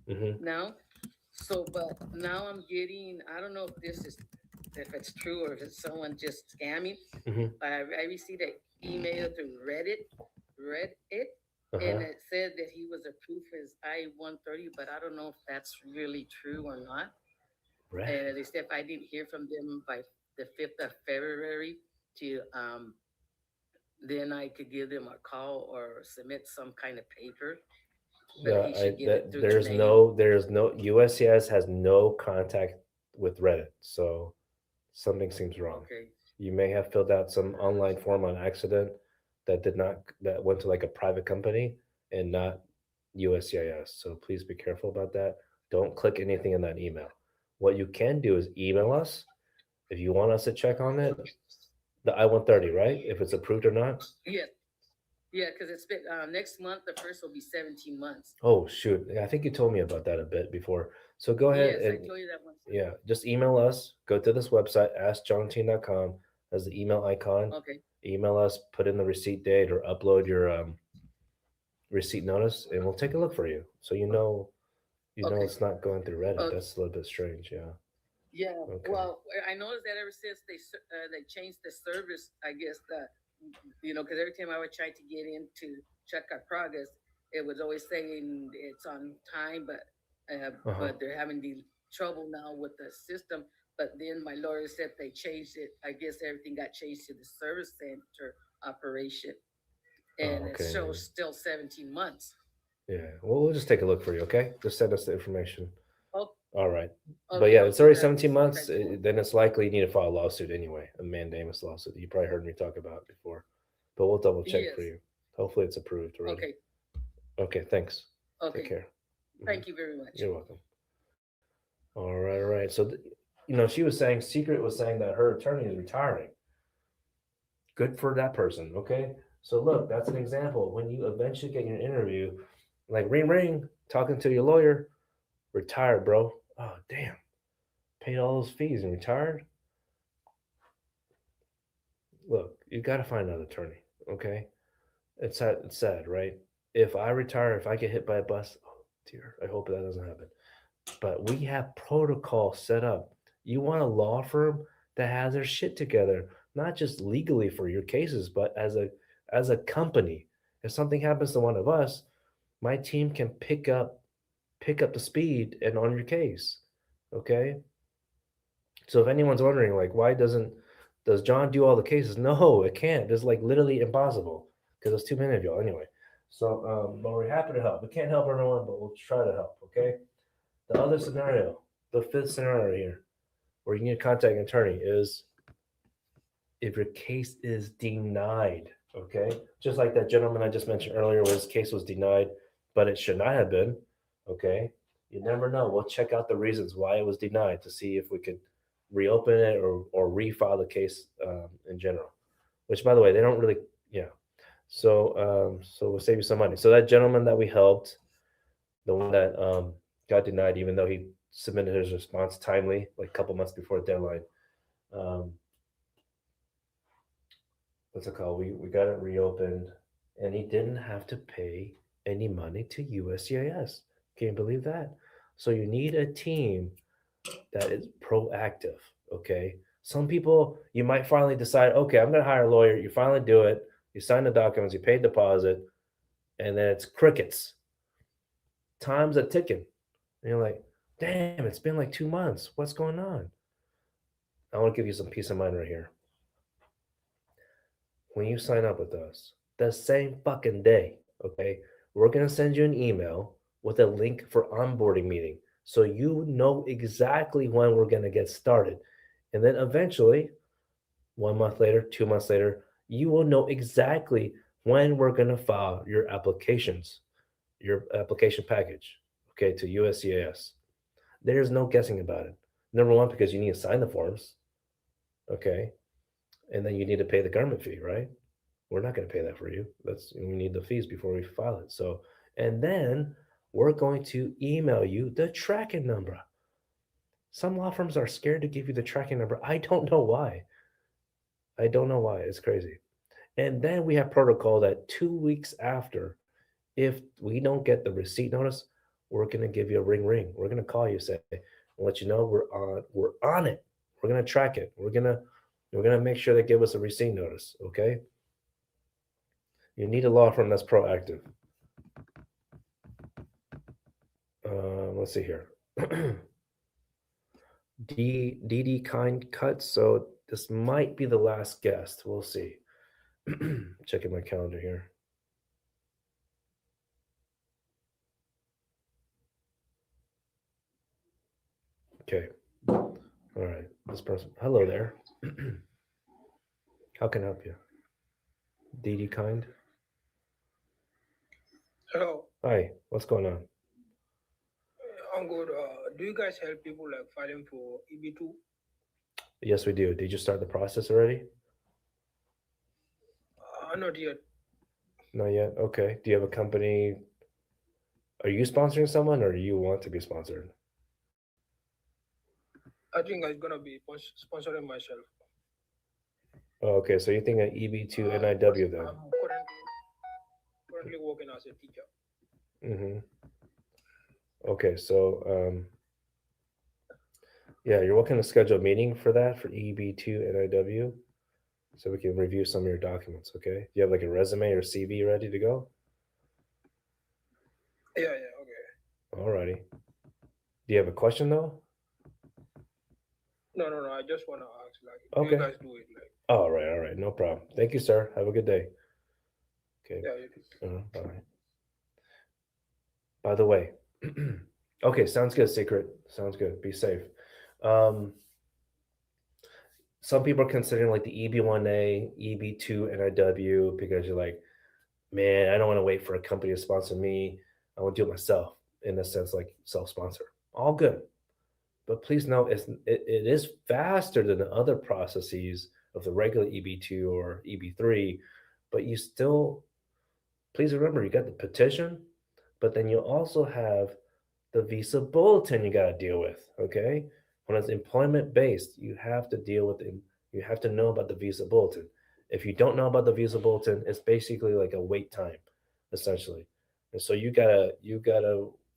Mm-hmm. now. So, but now I'm getting, I don't know if it's true or if it's someone just scamming. Mm-hmm. I received an email through read it, Uh-huh. and it said that he was approved for his I-130, but I don't know if that's really true or not. Right. And they said if I didn't hear from them by the 5th of February to, then I could give them a call or submit some kind of paper, but he should get it through the mail. There's no USCIS has no contact with Reddit, so something seems wrong. Okay. You may have filled out some online form on accident that went to like a private company and not USCIS. So please be careful about that. Don't click anything in that email. What you can do is email us if you want us to check on it. The I-130, right? If it's approved or not. Yeah, yeah, because it's been next month. The first will be 17 months. Oh shoot! I think you told me about that a bit before. So go ahead Yes, and I told you that once. yeah, just email us. Go to this website, askjohnting.com. As the email icon. Okay. Email us, put in the receipt date, or upload your receipt notice, and we'll take a look for you. So Okay. it's not going through Reddit. Okay. That's a little bit strange. Yeah. Yeah. Okay. Well, I noticed that ever since they changed the service, I guess because every time I would try to get in to check our progress, it was always saying it's on time, Uh-huh. but they're having the trouble now with the system. But then my lawyer said they changed it. I guess everything got changed to the service center operation, and it Okay. shows still 17 months. Yeah. Well, we'll just take a look for you. Okay. Just send us the information. Oh, All right. But okay, yeah, I'll it's do already that. 17 months. Thank you. Then it's likely you need to file a lawsuit anyway, a mandamus lawsuit. You probably heard me talk about before, but we'll double check Yes. for you. Hopefully, it's approved already. Okay. Okay. Thanks. Okay. Take care. Thank you very much. You're welcome. All right. All right. So, she was saying, Secret was saying that her attorney is retiring. Good for that person. Okay. So look, that's an example. When you eventually get your interview, like ring ring, talking to your lawyer, retired, bro. Oh damn, paid all those fees and retired. Look, you got to find another attorney. Okay, it's sad, right? If I retire, if I get hit by a bus, oh dear, I hope that doesn't happen. But we have protocol set up. You want a law firm that has their shit together, not just legally for your cases, but as a company. If something happens to one of us, my team can pick up the speed and on your case. Okay? So if anyone's wondering like why does John do all the cases? No, it can't. It's like literally impossible because there's too many of y'all anyway. So but we're happy to help. We can't help everyone, but we'll try to help, okay? The other scenario, the fifth scenario here, where you need to contact an attorney is if your case is denied. Okay, just like that gentleman I just mentioned earlier, where his case was denied, but it should not have been. Okay, you never know. We'll check out the reasons why it was denied to see if we could reopen it or refile the case in general. Which, by the way, they don't really. Yeah. So we'll save you some money. So that gentleman that we helped, the one that got denied, even though he submitted his response timely, like a couple months before the deadline. Um, what's it called? We got it reopened, and he didn't have to pay any money to USCIS. Can you believe that? So you need a team that is proactive. Okay. Some people you might finally decide, okay, I'm gonna hire a lawyer. You finally do it. You sign the documents. You pay deposit, and then it's crickets. Time's a ticking. And you're like, damn, it's been like 2 months. What's going on? I want to give you some peace of mind right here. When you sign up with us, the same fucking day, okay, we're going to send you an email with a link for onboarding meeting. So you know exactly when we're going to get started. And then eventually, 1 month later, 2 months later, you will know exactly when we're going to file your applications, your application package, okay, to USCIS. There's no guessing about it. Number one, because you need to sign the forms, okay, and then you need to pay the government fee, right? We're not going to pay that for you. We need the fees before we file it. So, and then we're going to email you the tracking number. Some law firms are scared to give you the tracking number. I don't know why. I don't know why. It's crazy. And then we have protocol that 2 weeks after, if we don't get the receipt notice, we're going to give you a ring. We're going to call you, say, and let you know we're on it. We're going to track it. We're going to make sure they give us a receipt notice, okay? You need a law firm that's proactive. Let's see here. DD Kind Cuts. So this might be the last guest. We'll see. Checking my calendar here. Okay. All right. This person. Hello there. How can I help you? DD Kind. Hello, Hi. What's going on? I'm good. Do you guys help people like filing for EB2? Yes, we do. Did you start the process already? Not yet. Not yet. Okay. Do you have a company? Are you sponsoring someone, or do you want to be sponsored? I think I'm gonna be sponsoring myself. Oh, okay. So you think an EB2 Because NIW then? I'm currently working as a teacher. Mm-hmm. Okay. So yeah, you're welcome to schedule a meeting for that for EB2 NIW, so we can review some of your documents. Okay. Do you have like a resume or CV ready to go? Yeah, okay. Alrighty. Do you have a question though? No. I just wanna ask, like, Okay. do you guys do it? Like, All right. No problem. Thank you, sir. Have a good day. Okay. yeah, you do. Bye. By the way, okay, sounds good, Secret. Sounds good. Be safe. Um, some people are considering like the EB1A, EB2 NIW because you're like, man, I don't want to wait for a company to sponsor me. I want to do it myself in a sense, like self-sponsor. All good. But please know it is faster than the other processes of the regular EB2 or EB3, but you still, please remember, you got the petition, but then you also have the visa bulletin you got to deal with. Okay, when it's employment based, you have to deal with it. You have to know about the visa bulletin. If you don't know about the visa bulletin, it's basically like a wait time, essentially. And so you gotta.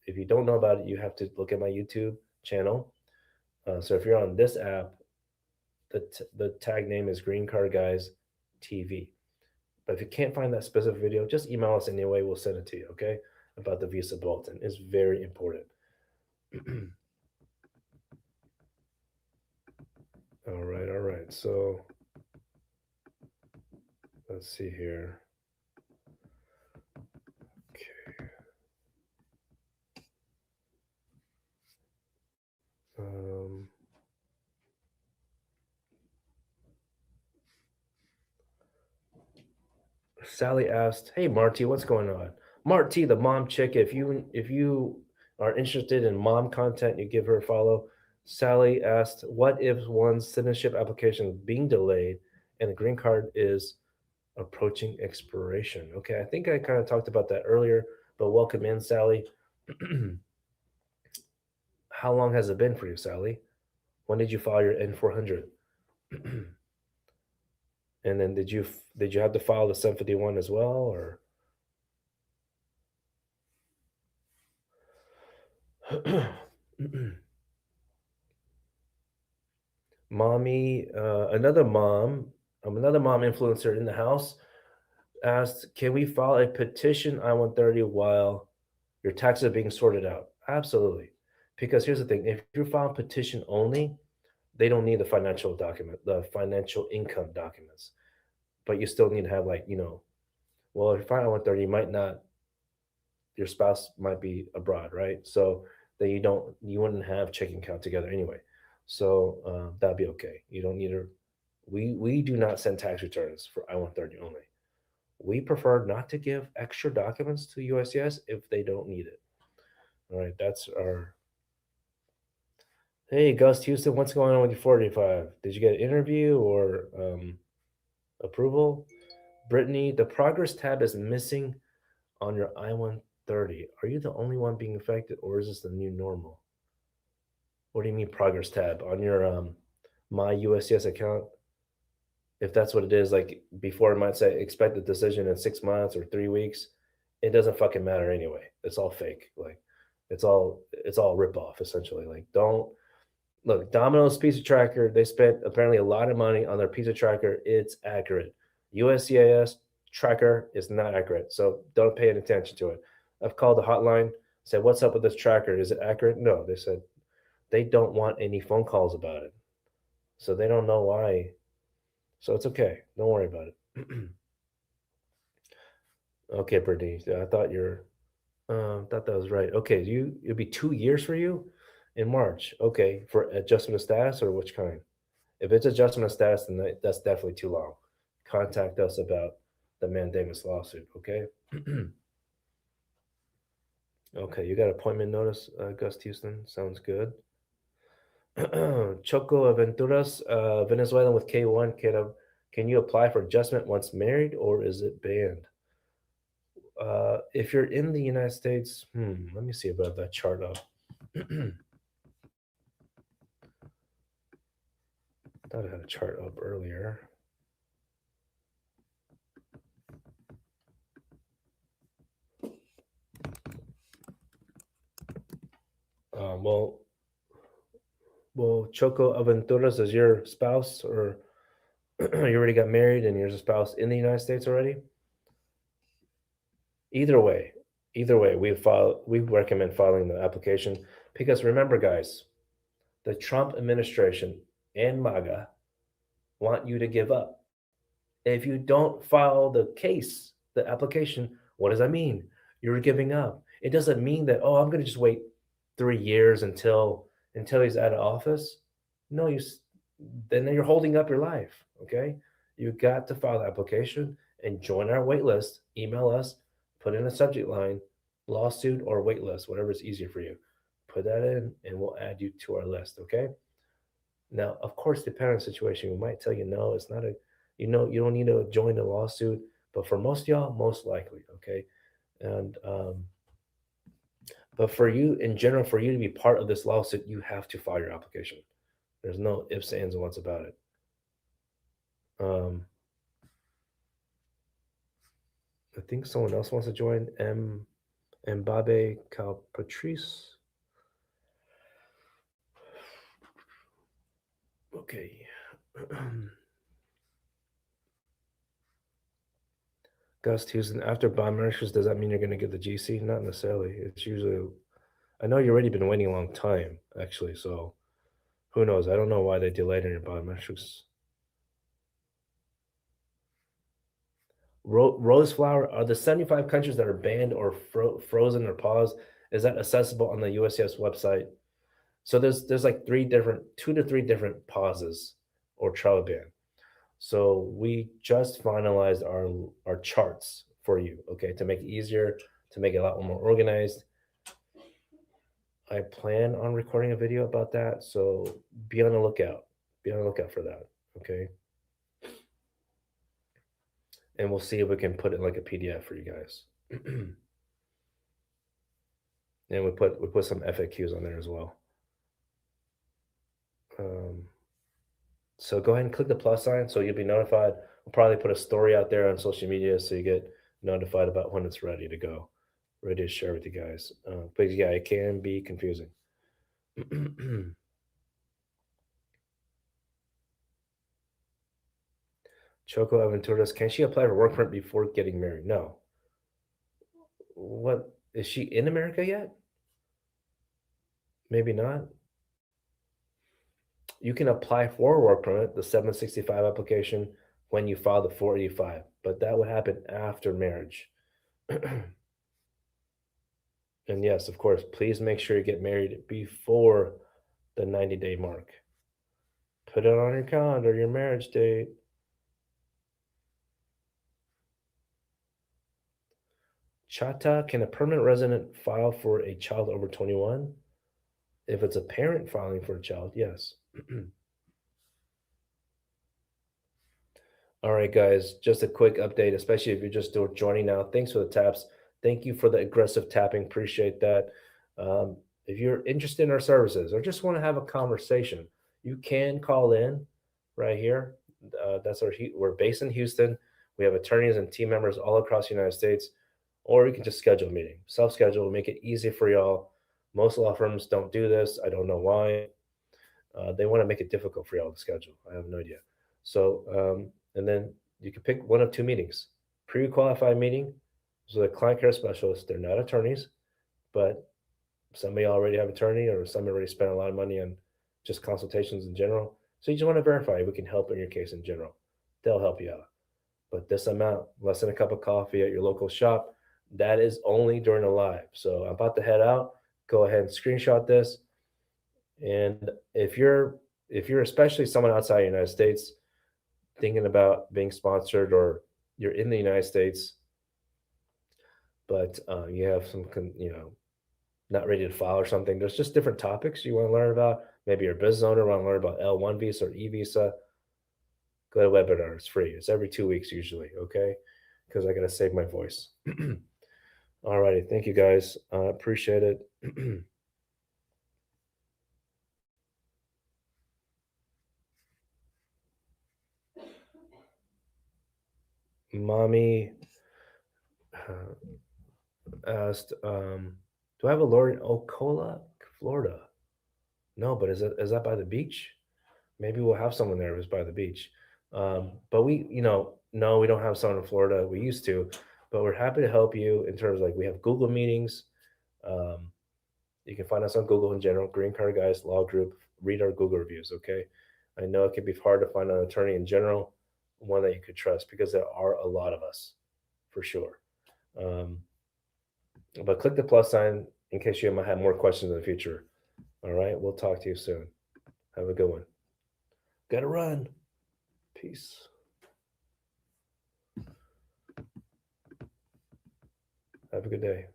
If you don't know about it, you have to look at my YouTube channel. So if you're on this app, the tag name is Green Card Guys TV. But if you can't find that specific video, just email us anyway. We'll send it to you. Okay, about the visa bulletin, it's very important. All right, all right. So let's see here. Okay. Um, Sally asked, "Hey Marty, what's going on?" Marty, the mom chick. If you are interested in mom content, you give her a follow. Sally asked, "What if one's citizenship application is being delayed and the green card is approaching expiration?" Okay, I think I kind of talked about that earlier, but welcome in, Sally. How long has it been for you, Sally? When did you file your N400? And then did you have to file the 751 as well, or? Mommy, another mom influencer in the house asked, "Can we file a petition I-130 while your taxes are being sorted out?" Absolutely, because here's the thing: if you file petition only, they don't need the financial income documents, but you still need to have well, if you file I-130, you might not, your spouse might be abroad, right? So then you wouldn't have checking account together anyway. So that'd be okay. You don't need to. We do not send tax returns for I-130 only. We prefer not to give extra documents to USCIS if they don't need it. All right, that's our. Hey, Gus Houston, what's going on with your 485? Did you get an interview or approval? Brittany, the progress tab is missing on your I-130. Are you the only one being affected, or is this the new normal? What do you mean progress tab on your my USCIS account? If that's what it is, like before it might say expect a decision in 6 months or 3 weeks, it doesn't fucking matter anyway. It's all fake. Like it's all rip off essentially. Like don't look, Domino's pizza tracker, they spent apparently a lot of money on their pizza tracker. It's accurate. USCIS tracker is not accurate. So don't pay any attention to it. I've called the hotline, said, "What's up with this tracker? Is it accurate?" No, they said they don't want any phone calls about it. So they don't know why. So it's okay. Don't worry about it. Okay, Brittany. Thought that was right. Okay, it'll be 2 years for you in March. Okay, for adjustment of status or which kind? If it's adjustment of status, then that's definitely too long. Contact us about the mandamus lawsuit. Okay. Okay, you got appointment notice, Gus Houston. Sounds good. Choco Aventuras, Venezuelan with K1. Can you apply for adjustment once married, or is it banned? If you're in the United States, let me see about that chart up. Thought I had a chart up earlier. Well, Choco Aventuras is your spouse, or you already got married and you're a spouse in the United States already? Either way, we recommend filing the application because remember, guys, the Trump administration and MAGA want you to give up. If you don't file the case, the application, what does that mean? You're giving up. It doesn't mean that, oh, I'm going to just wait 3 years until he's out of office. No, then you're holding up your life. Okay, you got to file the application and join our wait list. Email us, put in a subject line, lawsuit or wait list, whatever is easier for you. Put that in, and we'll add you to our list. Okay. Now, of course, depending on the situation, we might tell you no, it's not a, you don't need to join the lawsuit. But for most of y'all, most likely, okay. And but for you in general, for you to be part of this lawsuit, you have to file your application. There's no ifs, ands, and whats about it. I think someone else wants to join. Mbabe Calpatrice. Okay. Gus Houston, after biometrics, does that mean you're going to get the GC? Not necessarily. It's usually, I know you've already been waiting a long time, actually. So who knows? I don't know why they delayed on your biometrics. Rose flower, are the 75 countries that are banned or frozen or paused, is that accessible on the USCIS website? So there's like two to three different pauses or travel ban. So we just finalized our charts for you, okay, to make it easier, to make it a lot more organized. I plan on recording a video about that, so be on the lookout. Be on the lookout for that, okay? And we'll see if we can put it like a PDF for you guys. And we put some FAQs on there as well. So go ahead and click the plus sign so you'll be notified. We'll probably put a story out there on social media so you get notified about when it's ready to go, ready to share with you guys. But yeah, it can be confusing. Choco Aventuras, can she apply for work permit before getting married? No. What, is she in America yet? Maybe not. You can apply for a work permit, the 765 application, when you file the 485, but that would happen after marriage. And yes, of course, please make sure you get married before the 90-day mark. Put it on your calendar, your marriage date. Chata, can a permanent resident file for a child over 21? If it's a parent filing for a child, yes. All right, guys, just a quick update, especially if you're just joining now. Thanks for the taps. Thank you for the aggressive tapping. Appreciate that. If you're interested in our services or just want to have a conversation, you can call in right here. We're based in Houston. We have attorneys and team members all across the United States, or you can just schedule a meeting. Self-schedule, make it easy for y'all. Most law firms don't do this. I don't know why. They want to make it difficult for y'all to schedule. I have no idea. So, and then you can pick one of two meetings. Pre-qualified meeting, so the client care specialists, they're not attorneys, but somebody already have attorney or somebody already spent a lot of money on just consultations in general. So you just want to verify if we can help in your case in general. They'll help you out. But this amount, less than a cup of coffee at your local shop, that is only during the live. So I'm about to head out. Go ahead and screenshot this. And if you're especially someone outside the United States thinking about being sponsored, or you're in the United States, but you have some, not ready to file or something, there's just different topics you want to learn about. Maybe you're a business owner, want to learn about L1 visa or e-visa. Go to webinar. It's free. It's every 2 weeks usually, okay? Because I got to save my voice. All righty. Thank you, guys. Appreciate it. Mommy asked, do I have a lawyer in Ocala, Florida? No, but is that by the beach? Maybe we'll have someone there who's by the beach. But we, no, we don't have someone in Florida. We used to, but we're happy to help you in terms of, like, we have Google meetings. You can find us on Google in general, Green Card Guys Law Group. Read our Google reviews, okay? I know it can be hard to find an attorney in general, one that you could trust, because there are a lot of us, for sure. But click the plus sign in case you might have more questions in the future. All right, we'll talk to you soon. Have a good one. Gotta run. Peace. Have a good day.